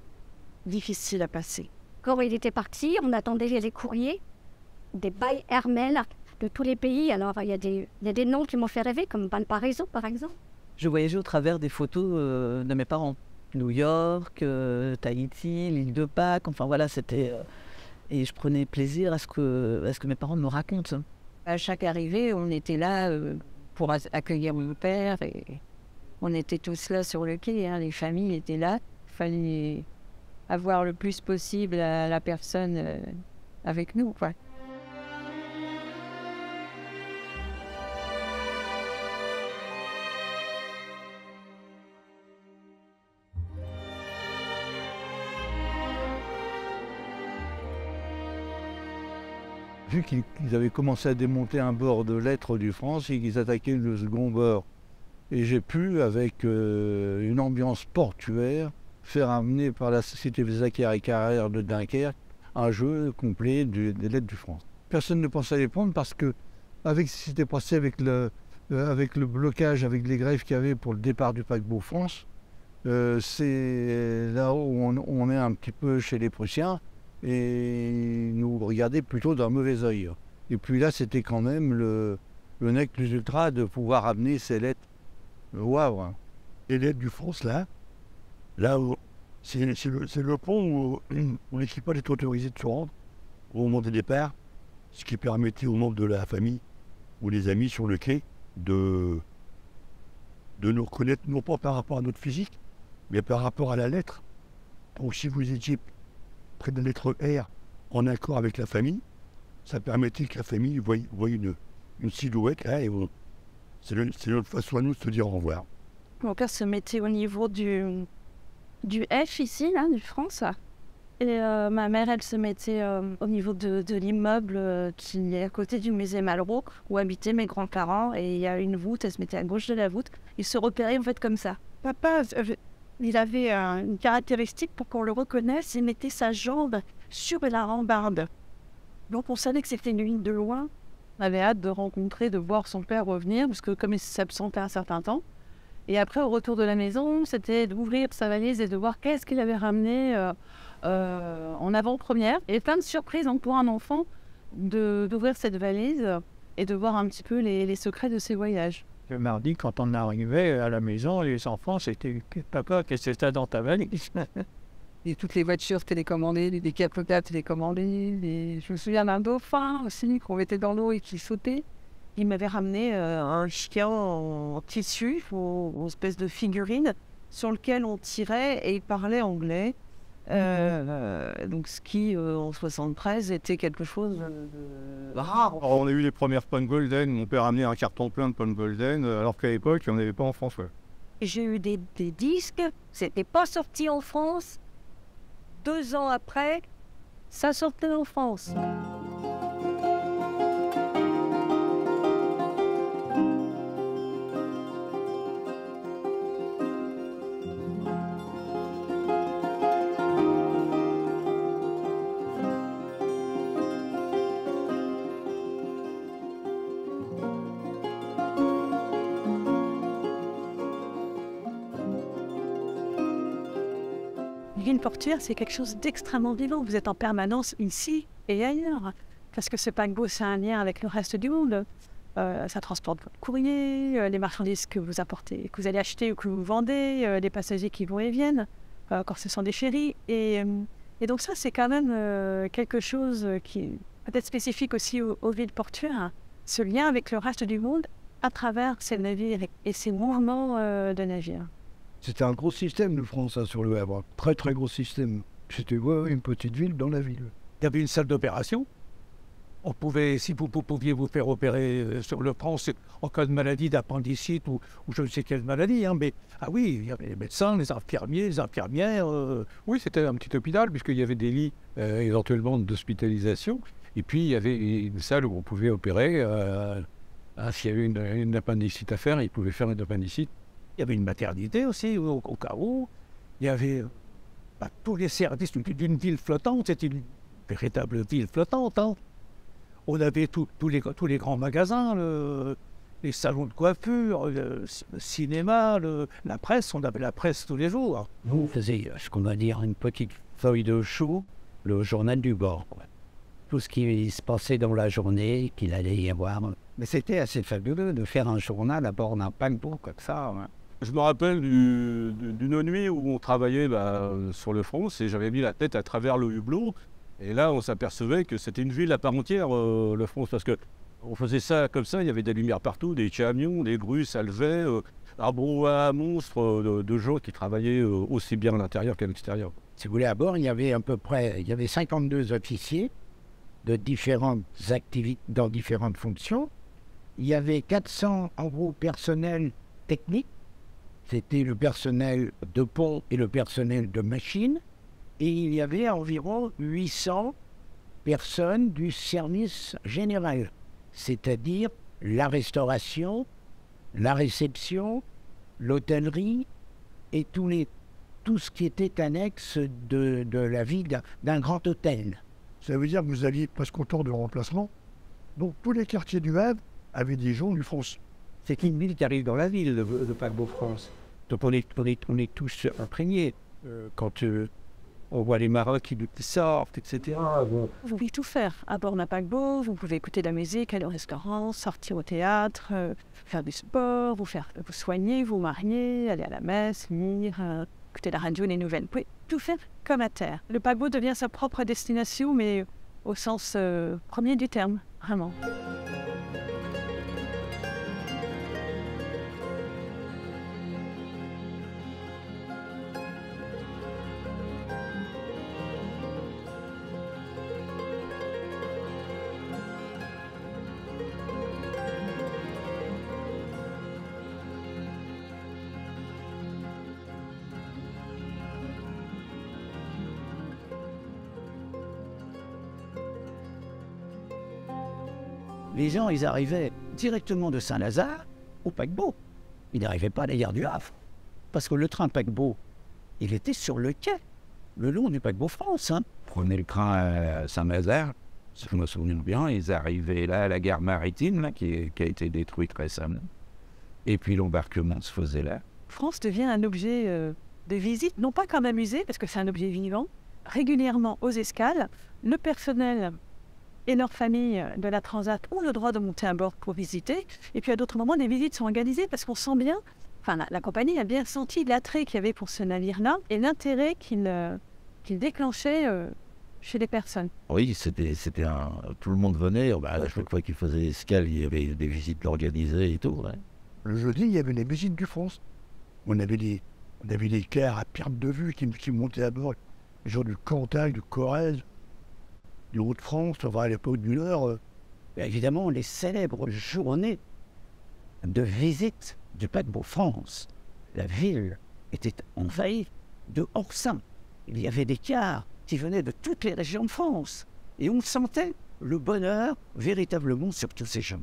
difficile à passer. Quand il était parti, on attendait les courriers des bails Hermel de tous les pays. Alors, il y a des noms qui m'ont fait rêver, comme Valparaiso, par exemple. Je voyageais au travers des photos de mes parents. New York, Tahiti, l'île de Pâques, enfin voilà, c'était... et je prenais plaisir à ce que mes parents me racontent. À chaque arrivée, on était là pour accueillir mon père. Et on était tous là sur le quai, hein, les familles étaient là. Il fallait avoir le plus possible la personne avec nous, quoi. Vu qu'ils avaient commencé à démonter un bord de lettres du France et qu'ils attaquaient le second bord. Et j'ai pu, avec une ambiance portuaire, faire amener par la société Zaccaire et Carrère de Dunkerque un jeu complet des lettres du France. Personne ne pensait à les prendre parce que, avec ce qui s'était passé avec le blocage, avec les grèves qu'il y avait pour le départ du paquebot France, c'est là où on est un petit peu chez les Prussiens et nous regardaient plutôt d'un mauvais œil. Et puis là, c'était quand même le nec plus ultra de pouvoir amener ces lettres au Havre. Les lettres du France, là où c'est le pont où l'équipage est autorisé de se rendre au moment des départs, ce qui permettait aux membres de la famille ou les amis sur le quai de nous reconnaître, non pas par rapport à notre physique, mais par rapport à la lettre. Donc si vous étiez près de la lettre R en accord avec la famille, ça permettait que la famille voie une silhouette là, et c'est notre façon à nous de se dire au revoir. Mon père se mettait au niveau du F ici, là, du France. Et ma mère, elle se mettait au niveau de l'immeuble qui est à côté du musée Malraux, où habitaient mes grands-parents. Et il y a une voûte, elle se mettait à gauche de la voûte. Ils se repéraient en fait comme ça. Papa, il avait une caractéristique pour qu'on le reconnaisse, il mettait sa jambe sur la rambarde. Donc on savait que c'était lui de loin. On avait hâte de rencontrer, de voir son père revenir, parce que comme il s'absentait un certain temps. Et après, au retour de la maison, c'était d'ouvrir sa valise et de voir qu'est-ce qu'il avait ramené en avant-première. Et plein de surprises donc, pour un enfant d'ouvrir cette valise et de voir un petit peu les secrets de ses voyages. Le mardi, quand on arrivait à la maison, les enfants, c'était « Papa, qu'est-ce que c'est dans ta valise ?» Et toutes les voitures télécommandées, les décapotables télécommandés. Je me souviens d'un dauphin aussi qu'on mettait dans l'eau et qui sautait. Il m'avait ramené un chien en tissu, une espèce de figurine, sur lequel on tirait et il parlait anglais. Donc ce qui, en 73, était quelque chose de rare. Alors, on a eu les premières Pan Golden. Mon père a amené un carton plein de Pan Golden, alors qu'à l'époque, il n'y en avait pas en France. Ouais. J'ai eu des disques, c'était pas sorti en France. 2 ans après, ça sortait en France. ville portuaire, c'est quelque chose d'extrêmement vivant. Vous êtes en permanence ici et ailleurs. Parce que ce paquebot, c'est un lien avec le reste du monde. Ça transporte votre courrier, les marchandises que vous apportez, que vous allez acheter ou que vous vendez, les passagers qui vont et viennent, quand ce sont des ferries. Et donc ça, c'est quand même quelque chose qui est peut-être spécifique aussi aux villes portuaires. Ce lien avec le reste du monde à travers ces navires et ces mouvements de navires. C'était un gros système de France hein, sur le Havre. Très très gros système. C'était une petite ville dans la ville. Il y avait une salle d'opération. On pouvait, si vous pouviez vous faire opérer sur le France en cas de maladie d'appendicite ou je ne sais quelle maladie, hein, mais oui, il y avait les médecins, les infirmiers, les infirmières. Oui, c'était un petit hôpital puisqu'il y avait des lits éventuellement d'hospitalisation. Et puis il y avait une salle où on pouvait opérer. S'il y avait une appendicite à faire, ils pouvaient faire une appendicite. Il y avait une maternité aussi au cas où. Il y avait tous les services d'une ville flottante. C'était une véritable ville flottante. Hein. On avait tous les grands magasins, les salons de coiffure, le cinéma, la presse. On avait la presse tous les jours. Nous, on faisait ce qu'on va dire une petite feuille de chou, le journal du bord. Tout ce qui se passait dans la journée, qu'il allait y avoir. Mais c'était assez fabuleux de faire un journal à bord d'un paquebot comme ça. Ouais. Je me rappelle d'une nuit où on travaillait sur le France et j'avais mis la tête à travers le hublot. Et là, on s'apercevait que c'était une ville à part entière, le France, parce qu'on faisait ça comme ça, il y avait des lumières partout, des camions, des grues, ça levait, un brouhaha monstre de gens qui travaillaient aussi bien à l'intérieur qu'à l'extérieur. Si vous voulez, à bord, il y avait 52 officiers de différentes activités, dans différentes fonctions. Il y avait 400, en gros, personnels techniques. C'était le personnel de pont et le personnel de machine. Et il y avait environ 800 personnes du service général, c'est-à-dire la restauration, la réception, l'hôtellerie et tout ce qui était annexe de la vie d'un grand hôtel. Ça veut dire que vous aviez presque autant de remplacements. Donc tous les quartiers du Havre avaient des gens du France. C'est une ville qui arrive dans la ville, le paquebot France. Donc on est tous imprégnés. Quand on voit les marins qui sortent, etc. Vous pouvez tout faire à bord d'un paquebot. Vous pouvez écouter de la musique, aller au restaurant, sortir au théâtre, faire du sport, vous soigner, vous marier, aller à la messe, lire, écouter la radio, les nouvelles. Vous pouvez tout faire comme à terre. Le paquebot devient sa propre destination, mais au sens premier du terme, vraiment. Les gens, ils arrivaient directement de Saint-Lazare au paquebot. Ils n'arrivaient pas à la gare du Havre. Parce que le train paquebot, il était sur le quai, le long du paquebot France. Hein. Prenez le train à Saint-Lazare, si je me souviens bien, ils arrivaient là à la gare maritime, là, qui a été détruite récemment. Et puis l'embarquement se faisait là. France devient un objet de visite, non pas comme un musée, parce que c'est un objet vivant. Régulièrement aux escales, le personnel et leurs familles de la Transat ont le droit de monter à bord pour visiter. Et puis à d'autres moments, des visites sont organisées parce qu'on sent bien, enfin la compagnie a bien senti l'attrait qu'il y avait pour ce navire-là et l'intérêt qu'il déclenchait chez les personnes. Oui, tout le monde venait. À chaque fois qu'il faisait escale, il y avait des visites organisées et tout. Ouais. Le jeudi, il y avait les visites du France. On avait des cars à perte de vue qui montaient à bord, les gens du Cantal, du Corrèze, du Haut-de-France, enfin à l'époque du Nord. Évidemment, les célèbres journées de visite du paquebot France. La ville était envahie de hors-saint. Il y avait des cars qui venaient de toutes les régions de France. Et on sentait le bonheur véritablement sur tous ces chemins.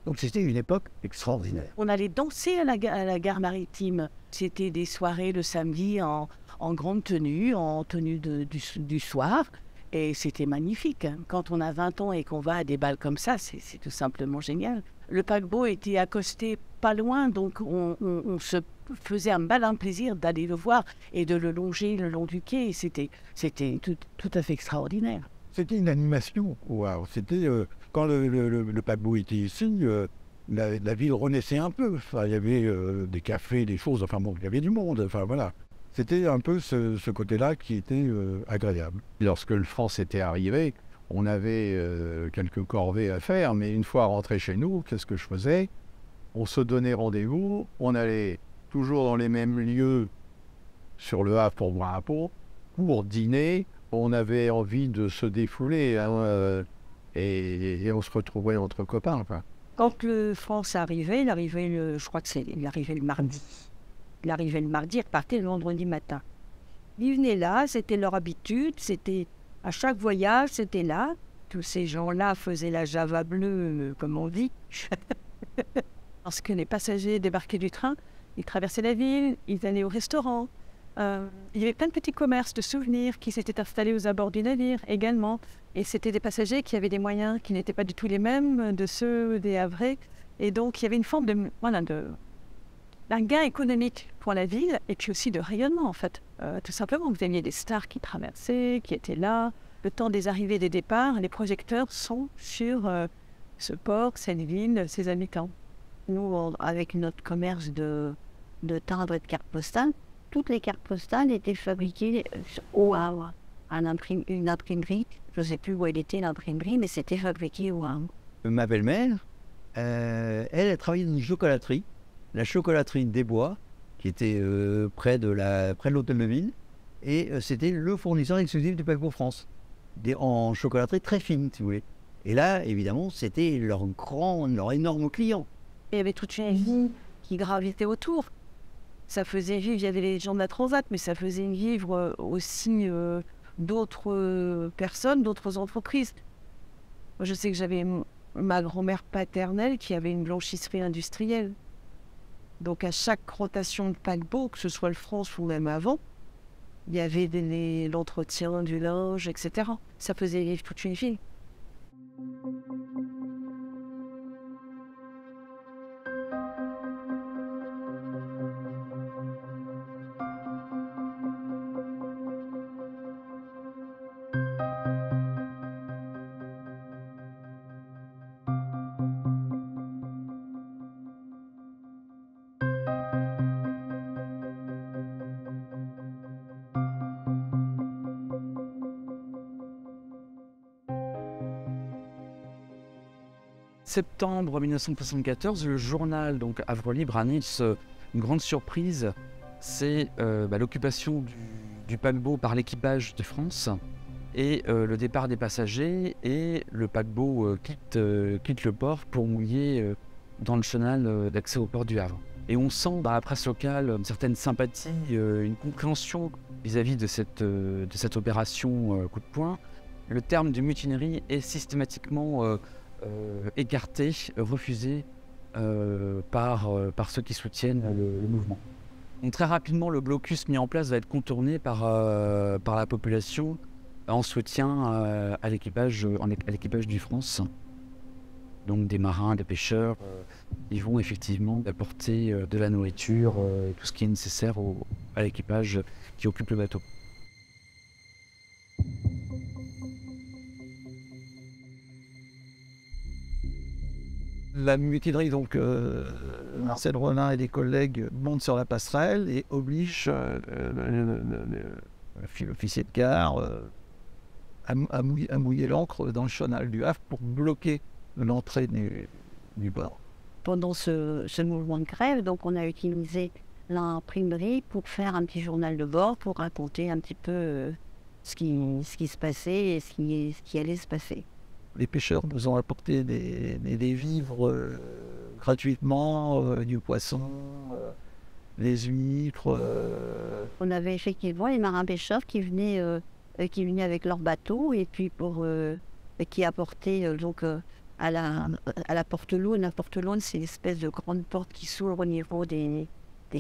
Donc c'était une époque extraordinaire. On allait danser à la gare maritime. C'était des soirées le samedi en grande tenue, en tenue du soir. Et c'était magnifique. Quand on a 20 ans et qu'on va à des bals comme ça, c'est tout simplement génial. Le paquebot était accosté pas loin, donc on se faisait un malin plaisir d'aller le voir et de le longer le long du quai. C'était tout à fait extraordinaire. C'était une animation. Wow. C'était quand le paquebot était ici, la ville renaissait un peu. Enfin, il y avait des cafés, des choses. Enfin bon, il y avait du monde. Enfin voilà. C'était un peu ce côté-là qui était agréable. Lorsque le France était arrivé, on avait quelques corvées à faire, mais une fois rentré chez nous, qu'est-ce que je faisais? On se donnait rendez-vous, on allait toujours dans les mêmes lieux sur le Havre pour boire un pot, pour dîner. On avait envie de se défouler hein, et on se retrouvait entre copains. Enfin. Quand le France arrivait, il arrivait je crois que il arrivait le mardi. Il arrivait le mardi, il repartait le vendredi matin. Ils venaient là, c'était leur habitude, c'était à chaque voyage, c'était là. Tous ces gens-là faisaient la Java bleue, comme on dit. Lorsque les passagers débarquaient du train, ils traversaient la ville, ils allaient au restaurant. Il y avait plein de petits commerces de souvenirs qui s'étaient installés aux abords du navire également. Et c'était des passagers qui avaient des moyens qui n'étaient pas du tout les mêmes de ceux des Havrais. Et donc, il y avait une forme d'un gain économique pour la ville et puis aussi de rayonnement, en fait. Tout simplement, vous aviez des stars qui traversaient, qui étaient là. Le temps des arrivées et des départs, les projecteurs sont sur ce port, cette ville, ses habitants. Nous, avec notre commerce de timbres et de cartes postales, toutes les cartes postales étaient fabriquées au Havre. Une imprimerie, je ne sais plus où elle était l'imprimerie, mais c'était fabriqué au Havre. Ma belle-mère, elle travaillait dans une chocolaterie, la chocolaterie des Bois, qui était près de l'hôtel de ville, et c'était le fournisseur exclusif du paquebot France, en chocolaterie très fine, si vous voulez. Et là, évidemment, c'était leur énorme client. Il y avait toute une vie qui gravitait autour. Ça faisait vivre, il y avait les gens de la Transat, mais ça faisait vivre aussi d'autres personnes, d'autres entreprises. Moi, je sais que j'avais ma grand-mère paternelle qui avait une blanchisserie industrielle. Donc à chaque rotation de paquebot, que ce soit le France ou même avant, il y avait l'entretien du linge, etc. Ça faisait vivre toute une vie. Septembre 1974, le journal donc Havre Libre annonce une grande surprise, c'est l'occupation du paquebot par l'équipage de France et le départ des passagers, et le paquebot quitte le port pour mouiller dans le chenal d'accès au port du Havre. Et on sent dans la presse locale une certaine sympathie, une compréhension vis-à-vis de cette opération coup de poing. Le terme de mutinerie est systématiquement écarté, refusé par ceux qui soutiennent le mouvement. Donc, très rapidement, le blocus mis en place va être contourné par la population en soutien à l'équipage du France. Donc des marins, des pêcheurs, ils vont effectivement apporter de la nourriture et tout ce qui est nécessaire à l'équipage qui occupe le bateau. La mutinerie, donc, Marcel Rollin et des collègues montent sur la passerelle et obligent l'officier de quart à mouiller l'ancre dans le chenal du Havre pour bloquer l'entrée du port. Pendant ce mouvement de grève, donc, on a utilisé l'imprimerie pour faire un petit journal de bord, pour raconter un petit peu ce qui se passait et ce qui allait se passer. Les pêcheurs nous ont apporté des vivres gratuitement, du poisson, des huîtres. On avait effectivement les marins pêcheurs qui venaient avec leur bateau et puis qui apportaient donc à la porte-laune. La porte-laune, c'est l'espèce de grande porte qui s'ouvre au niveau des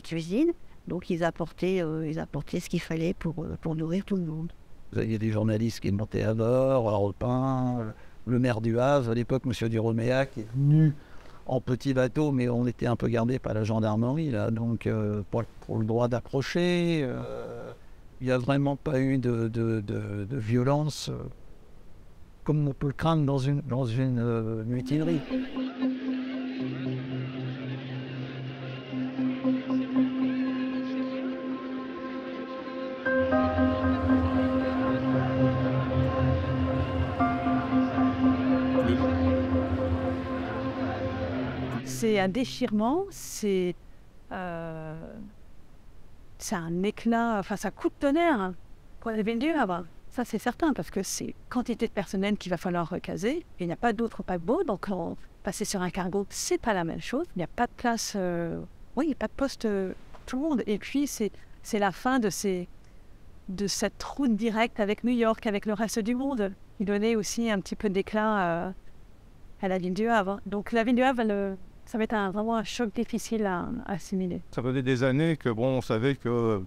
cuisines. Donc ils apportaient ce qu'il fallait pour nourrir tout le monde. Vous aviez des journalistes qui montaient à bord, Europe 1, le maire du Havre, à l'époque, M. Duroméa, qui est venu en petit bateau, mais on était un peu gardé par la gendarmerie, là. Donc, pour le droit d'approcher, il n'y a vraiment pas eu de violence comme on peut le craindre dans une mutinerie. C'est un déchirement, c'est un éclat, enfin ça coûte tonnerre hein, pour la ville du Havre. Ça c'est certain parce que c'est quantité de personnel qu'il va falloir recaser. Il n'y a pas d'autres paquebots, donc passer sur un cargo, c'est pas la même chose. Il n'y a pas de place, il n'y a pas de poste pour tout le monde. Et puis c'est la fin de cette route directe avec New York, avec le reste du monde, qui donnait aussi un petit peu d'éclat à la ville du Havre. Donc la ville du Havre, ça va être vraiment un choc difficile à assimiler. Ça faisait des années que on savait que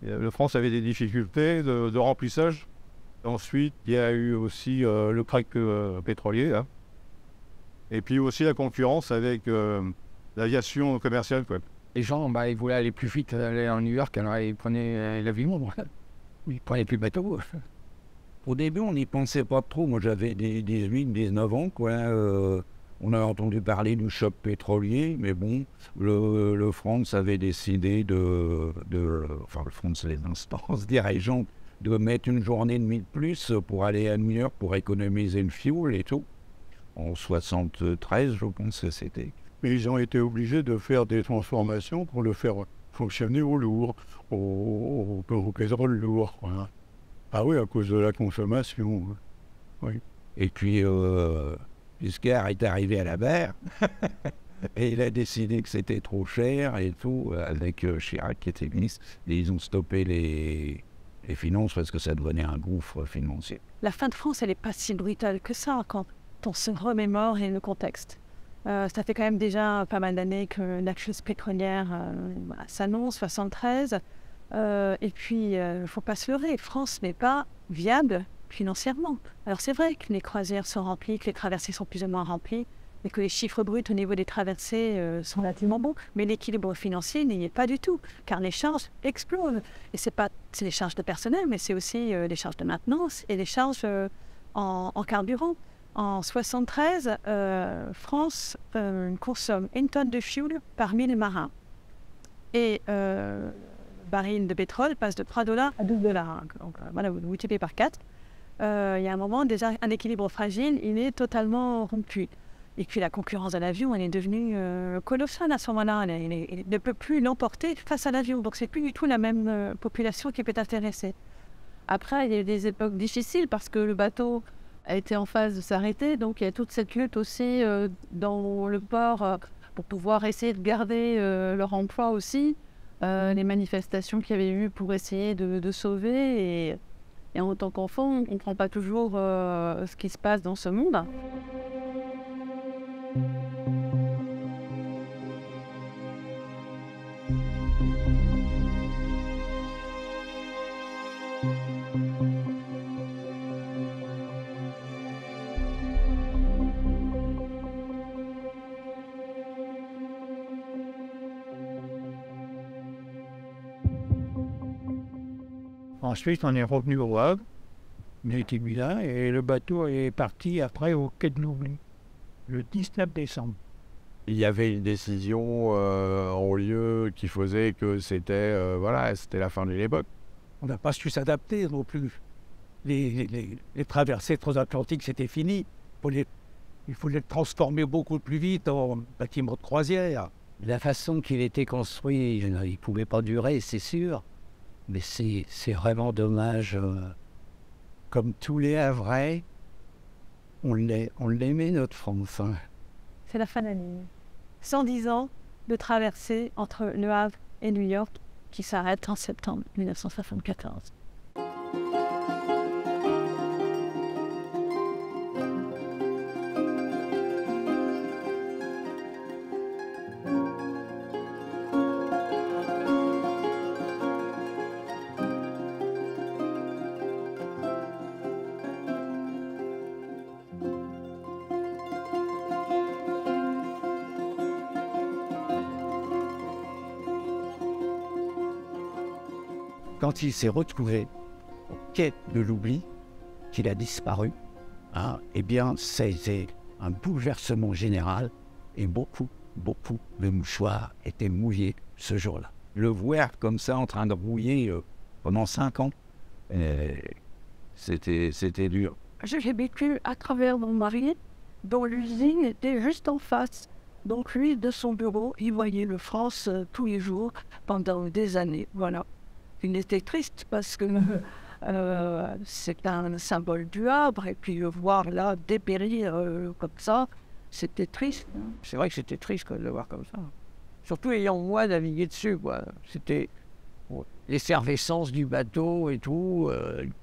la France avait des difficultés de remplissage. Ensuite, il y a eu aussi le crack pétrolier. Hein. Et puis aussi la concurrence avec l'aviation commerciale. Quoi. Les gens, ils voulaient aller plus vite, aller en New York, alors ils prenaient l'avion. Ils prenaient plus le bateau. Au début, on n'y pensait pas trop. Moi, j'avais 18, 19 ans, quoi. On a entendu parler du choc pétrolier, mais bon, le France avait décidé enfin le France, les instances dirigeantes, de mettre une journée et demie de plus pour aller à New York pour économiser le fuel et tout. En 73, je pense que c'était. Mais ils ont été obligés de faire des transformations pour le faire fonctionner au lourd, au pétrole lourd. Quoi. Ah oui, à cause de la consommation. Oui. Et puis, Giscard est arrivé à la mer et il a décidé que c'était trop cher et tout, avec Chirac qui était ministre. Et ils ont stoppé les finances parce que ça devenait un gouffre financier. La fin de France, elle n'est pas si brutale que ça quand on se remémore et le contexte. Ça fait quand même déjà pas mal d'années que la crise pétrolière s'annonce, 73. Et puis, il ne faut pas se leurrer, France n'est pas viable financièrement. Alors c'est vrai que les croisières sont remplies, que les traversées sont plus ou moins remplies, et que les chiffres bruts au niveau des traversées sont relativement bons, mais l'équilibre financier n'y est pas du tout, car les charges explosent. Et c'est les charges de personnel, mais c'est aussi les charges de maintenance et les charges en carburant. En 73, France consomme 1 tonne de fuel par 1000 marins. Et baril de pétrole passe de 3 $ à 12 $. Donc voilà, vous multipliez par 4. Il y a un moment, déjà, un équilibre fragile, il est totalement rompu. Et puis la concurrence à l'avion, elle est devenue colossale à ce moment-là. Elle ne peut plus l'emporter face à l'avion. Donc c'est plus du tout la même population qui peut être intéressée. Après, il y a eu des époques difficiles parce que le bateau a été en phase de s'arrêter. Donc il y a toute cette lutte aussi dans le port pour pouvoir essayer de garder leur emploi aussi. Les manifestations qu'il y avait eu pour essayer de sauver. Et en tant qu'enfant, on ne comprend pas toujours ce qui se passe dans ce monde. Ensuite, on est revenu au Havre, on a été mis là, et le bateau est parti après au quai de Louvain, le 19 décembre. Il y avait une décision en lieu qui faisait que c'était la fin de l'époque. On n'a pas su s'adapter non plus. Les traversées transatlantiques, c'était fini. Il faut les transformer beaucoup plus vite en bâtiments de croisière. La façon qu'il était construit, il ne pouvait pas durer, c'est sûr. Mais c'est vraiment dommage. Comme tous les Havrais, on l'aimait, notre France. Hein. C'est la fin de la ligne. 110 ans de traversée entre Le Havre et New York qui s'arrête en septembre 1974. quand il s'est retrouvé au quai de l'oubli, qu'il a disparu, hein, eh bien, c'était un bouleversement général et beaucoup de mouchoirs étaient mouillés ce jour-là. Le voir comme ça en train de rouiller pendant 5 ans, c'était dur. J'ai vécu à travers mon mari, dont l'usine était juste en face. Donc lui, de son bureau, il voyait le France tous les jours pendant des années. Voilà. Il était triste parce que c'est un symbole du Havre. Et puis le voir là dépérir comme ça, c'était triste. Hein. C'est vrai que c'était triste de le voir comme ça. Surtout ayant moi navigué dessus, quoi. C'était l'effervescence du bateau et tout,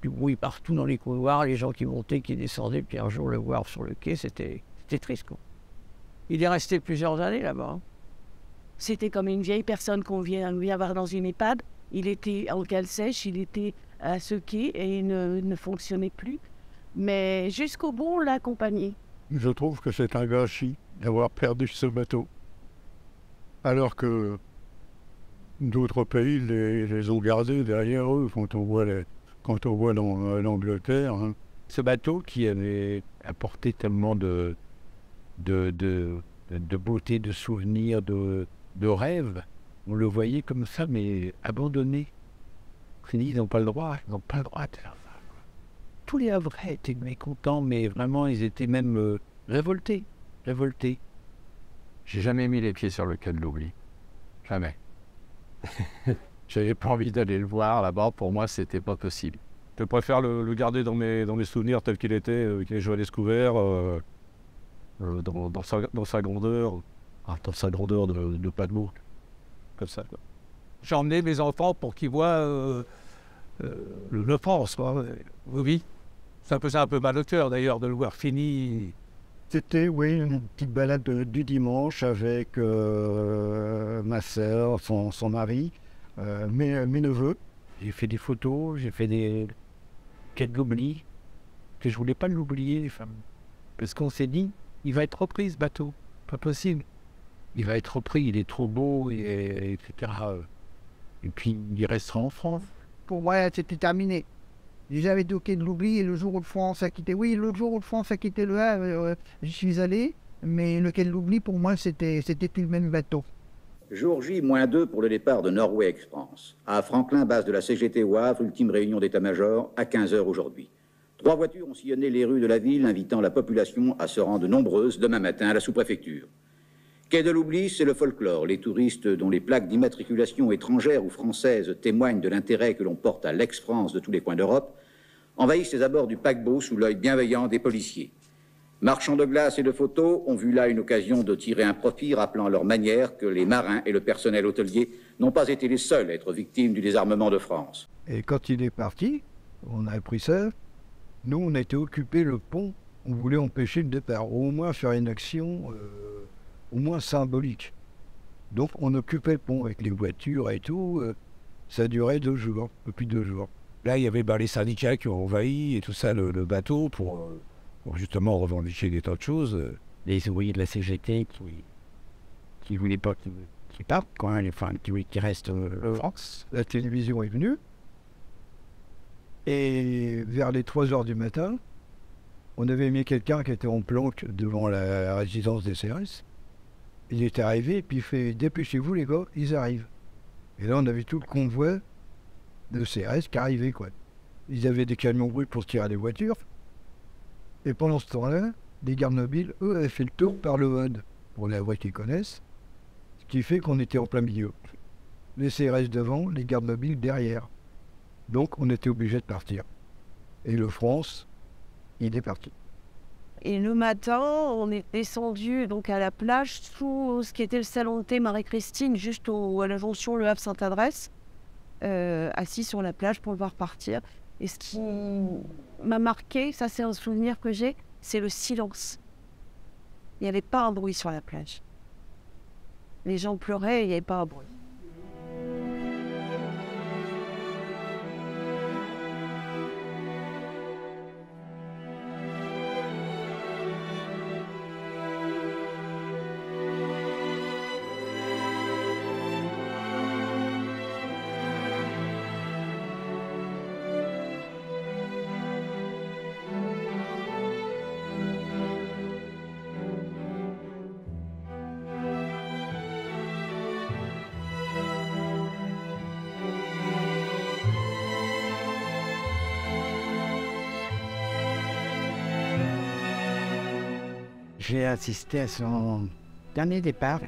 du bruit partout dans les couloirs, les gens qui montaient, qui descendaient, puis un jour le voir sur le quai, c'était triste, quoi. Il est resté plusieurs années là-bas. Hein. C'était comme une vieille personne qu'on vient lui avoir dans une EHPAD. Il était en cale sèche, il était à ce quai et il ne fonctionnait plus. Mais jusqu'au bout, on l'a accompagné. Je trouve que c'est un gâchis d'avoir perdu ce bateau. Alors que d'autres pays les ont gardés derrière eux quand on voit dans l'Angleterre. Hein. Ce bateau qui avait apporté tellement de beauté, de souvenirs, de rêves, on le voyait comme ça, mais abandonné. Ils n'ont pas le droit, de faire ça. Tous les Havrais étaient mécontents, mais vraiment, ils étaient même révoltés. J'ai jamais mis les pieds sur le quai de l'oubli. Jamais. J'avais pas envie d'aller le voir là-bas. Pour moi, c'était pas possible. Je préfère le garder dans mes souvenirs tel qu'il était, avec les joies découverts, dans sa grandeur, dans sa grandeur de paquebot. Comme ça, quoi. J'ai emmené mes enfants pour qu'ils voient le France, quoi. Oui. Ça faisait un peu mal au cœur, d'ailleurs, de le voir fini. C'était, oui, une petite balade du dimanche avec ma sœur, son mari, mes neveux. J'ai fait des photos, j'ai fait des quêtes d'oubli, que je voulais pas l'oublier, les femmes. Parce qu'on s'est dit, il va être repris ce bateau, pas possible. Il va être repris, il est trop beau, etc. Et puis il restera en France. Pour moi, c'était terminé. J'avais été au quai de l'oubli et le jour où le France a quitté... Oui, le jour où le France a quitté le Havre, j'y suis allé. Mais le quai de l'oubli, pour moi, c'était plus le même bateau. Jour J-2 pour le départ de Norway Express. À Franklin, base de la CGT au Havre, ultime réunion d'état-major, à 15h aujourd'hui. 3 voitures ont sillonné les rues de la ville, invitant la population à se rendre nombreuse demain matin à la sous-préfecture. Quai de l'oubli, c'est le folklore. Les touristes dont les plaques d'immatriculation étrangères ou françaises témoignent de l'intérêt que l'on porte à l'ex-France de tous les coins d'Europe, envahissent les abords du paquebot sous l'œil bienveillant des policiers. Marchands de glace et de photos ont vu là une occasion de tirer un profit, rappelant à leur manière que les marins et le personnel hôtelier n'ont pas été les seuls à être victimes du désarmement de France. Et quand il est parti, on a appris ça, nous on a été occupés le pont, on voulait empêcher le départ, ou au moins faire une action au moins symbolique. Donc on occupait le pont avec les voitures et tout, ça a duré 2 jours, un peu plus de 2 jours. Là, il y avait les syndicats qui ont envahi et tout ça, le bateau, pour justement revendiquer des tas de choses. Les ouvriers de la CGT qui voulaient pas qu'ils partent, quoi, enfin, qui restent en France. La télévision est venue, et vers les 3h du matin, on avait mis quelqu'un qui était en planque devant la résidence des CRS. Il est arrivé, et puis il fait « Dépêchez-vous les gars, ils arrivent ». Et là, on avait tout le convoi de CRS qui arrivait, quoi. Ils avaient des camions bruts pour tirer les voitures. Et pendant ce temps-là, les gardes mobiles, eux, avaient fait le tour par le HUD, pour la voie qu'ils connaissent. Ce qui fait qu'on était en plein milieu. Les CRS devant, les gardes mobiles derrière. Donc, on était obligé de partir. Et le France, il est parti. Et le matin, on est descendu donc à la plage sous ce qui était le salon de thé Marie-Christine, juste à la jonction Le Havre-Sainte-Adresse, assis sur la plage pour le voir partir. Et ce qui m'a marqué, ça c'est un souvenir que j'ai, c'est le silence. Il n'y avait pas un bruit sur la plage. Les gens pleuraient et il n'y avait pas un bruit. j'ai assisté à son dernier départ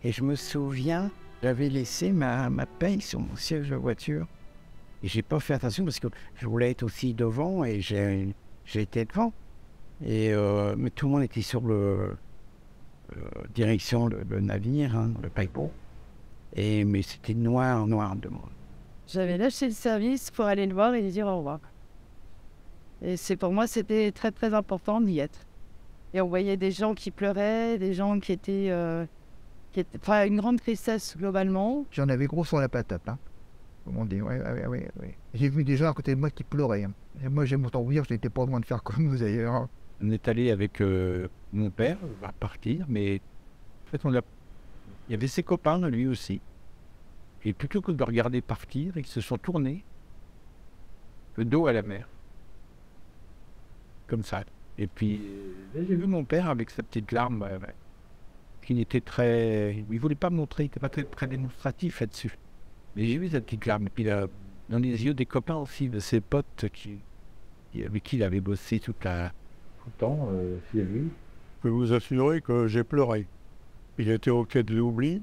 et je me souviens, j'avais laissé ma paye sur mon siège de voiture et j'ai pas fait attention parce que je voulais être aussi devant et j'ai été devant. Et mais tout le monde était sur le direction le navire, hein, le paquebot. Mais c'était noir de monde. J'avais lâché le service pour aller le voir et lui dire au revoir. Et pour moi, c'était très très important d'y être. Et on voyait des gens qui pleuraient, des gens qui étaient enfin, une grande tristesse globalement. J'en avais gros sur la patate, hein. Comme on dit, ouais. J'ai vu des gens à côté de moi qui pleuraient, hein. Et moi, j'aime autant vous dire, je n'étais pas loin de faire comme vous d'ailleurs, hein. On est allé avec mon père, on va partir, mais en fait, il y avait ses copains, lui aussi. Et plutôt que de le regarder partir, ils se sont tournés, le dos à la mer. Comme ça. Et puis, j'ai vu mon père avec sa petite larme, qui n'était très... Il ne voulait pas me montrer, il n'était pas très démonstratif là-dessus. Mais j'ai vu sa petite larme. Et puis, dans les yeux des copains aussi, de ses potes avec qui il avait bossé tout le temps, j'ai vu. Je peux vous assurer que j'ai pleuré. Il était au quai de l'Oubli,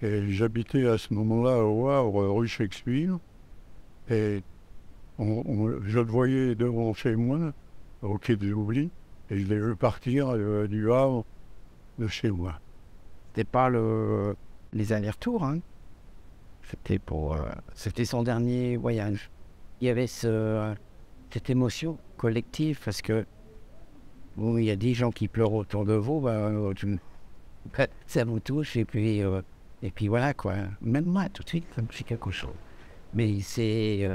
et j'habitais à ce moment-là au Havre, rue Shakespeare, et je le voyais devant chez moi, au quai de l'Oubli, et je l'ai vu partir du Havre de chez moi. C'était pas les allers-retours, hein. C'était son dernier voyage. Il y avait cette émotion collective parce que bon, il y a des gens qui pleurent autour de vous, ça vous touche et puis voilà quoi. Même moi tout de suite ça me fait quelque chose. Mais c'est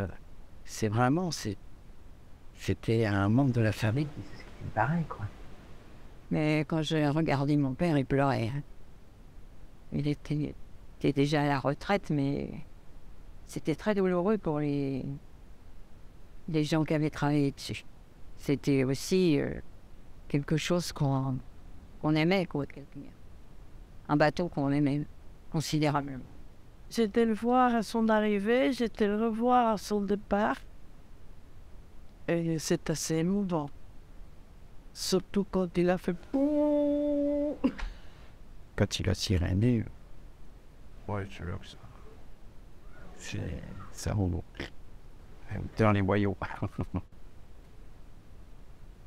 vraiment c'était un membre de la famille qui me paraît quoi. Mais quand j'ai regardé mon père, il pleurait, hein. Il était déjà à la retraite, mais c'était très douloureux pour les gens qui avaient travaillé dessus. C'était aussi quelque chose qu'on aimait, quoi, un bateau qu'on aimait considérablement. J'étais le voir à son arrivée, j'étais le revoir à son départ. Et c'est assez émouvant. Surtout quand il a fait... Quand il a siréné. Ouais, c'est là que ça remonte. Dans les boyaux.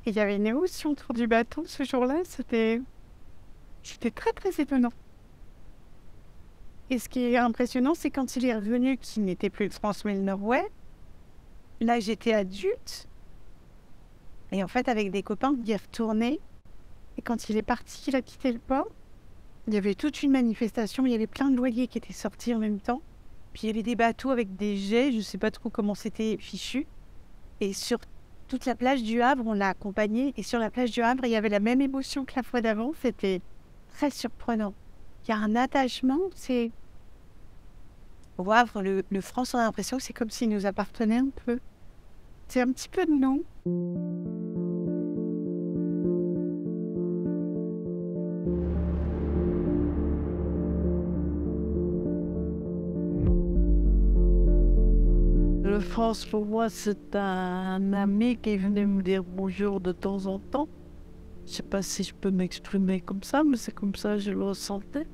Il y avait une émotion autour du bateau ce jour-là, c'était très très étonnant. Et ce qui est impressionnant, c'est quand il est revenu, qu'il n'était plus le France mais le Norway. Là, j'étais adulte. Et en fait, avec des copains, il est retourné. Et quand il est parti, il a quitté le port. Il y avait toute une manifestation, il y avait plein de voiliers qui étaient sortis en même temps. Puis il y avait des bateaux avec des jets, je ne sais pas trop comment c'était fichu. Et sur toute la plage du Havre, on l'a accompagné. Et sur la plage du Havre, il y avait la même émotion que la fois d'avant. C'était très surprenant. Il y a un attachement, c'est... Au Havre, le France, on a l'impression que c'est comme s'il nous appartenait un peu. C'est un petit peu de nous. Le France, pour moi, c'est un ami qui venait me dire bonjour de temps en temps. Je sais pas si je peux m'exprimer comme ça, mais c'est comme ça que je le ressentais.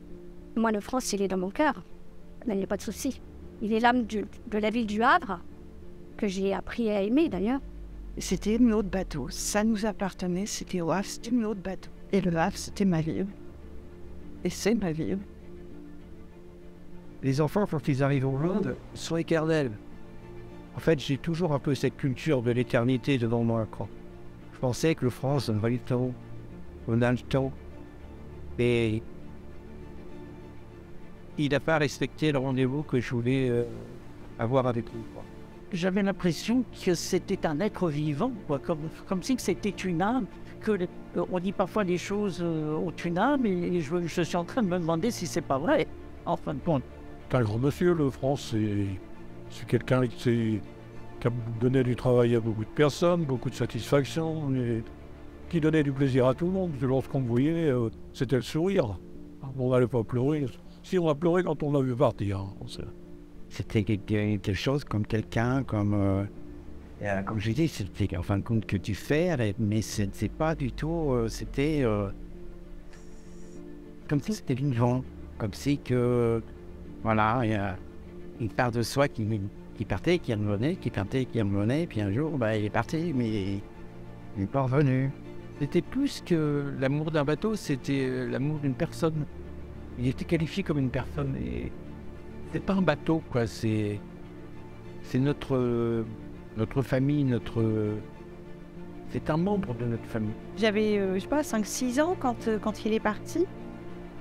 Moi, le France, il est dans mon cœur. Là, il n'y a pas de souci. Il est l'âme de la ville du Havre, que j'ai appris à aimer d'ailleurs. C'était notre bateau. Ça nous appartenait, c'était au Havre, c'était notre bateau. Et le Havre, c'était ma ville. Et c'est ma ville. Les enfants, quand ils arrivent au monde, sont éternels. En fait, j'ai toujours un peu cette culture de l'éternité devant moi, quoi. Je pensais que le France donnerait le temps, on a le temps. Et il n'a pas respecté le rendez-vous que je voulais avoir avec lui, quoi. J'avais l'impression que c'était un être vivant, quoi, comme si c'était une âme. On dit parfois des choses ont une âme, et je suis en train de me demander si c'est pas vrai, en fin de compte. C'est un grand monsieur, le France, c'est quelqu'un qui a donné du travail à beaucoup de personnes, beaucoup de satisfaction, et qui donnait du plaisir à tout le monde. Lorsqu'on me voyait, c'était le sourire. On n'allait pas pleurer. Si, on a pleuré quand on l'a vu partir. C'était quelque chose comme quelqu'un, comme je dis, c'était en fin de compte que tu fais, mais c'est pas du tout, c'était comme si c'était vivant, comme si que, voilà, il y a une part de soi qui partait, qui revenait, qui partait, qui revenait, puis un jour, bah, il est parti, mais il n'est pas revenu. C'était plus que l'amour d'un bateau, c'était l'amour d'une personne. Il était qualifié comme une personne, et c'est pas un bateau, quoi, c'est notre famille, c'est un membre de notre famille. J'avais, je sais pas, 5-6 ans quand il est parti.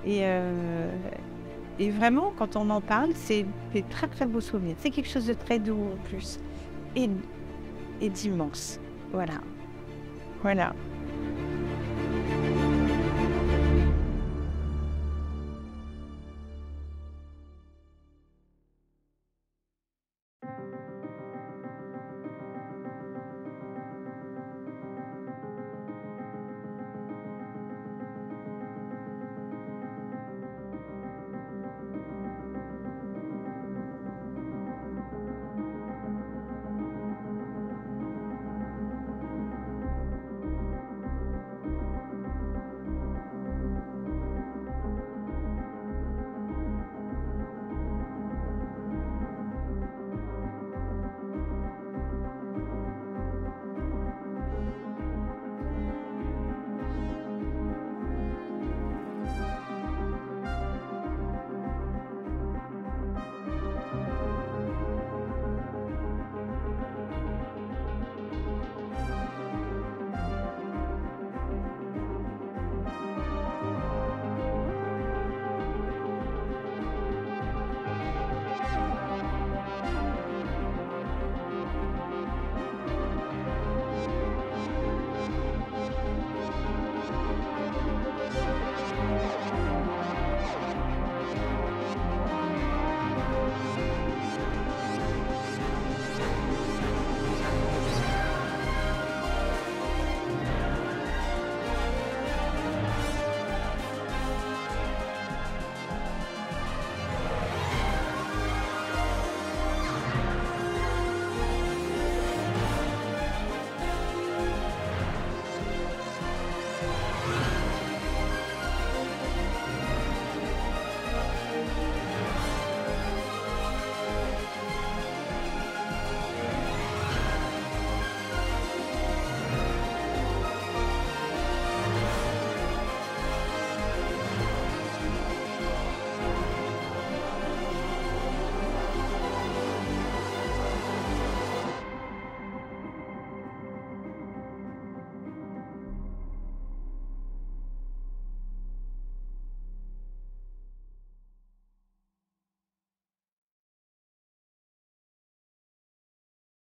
Et vraiment, quand on en parle, c'est des très très beaux souvenirs. C'est quelque chose de très doux en plus. Et d'immense. Voilà. Voilà.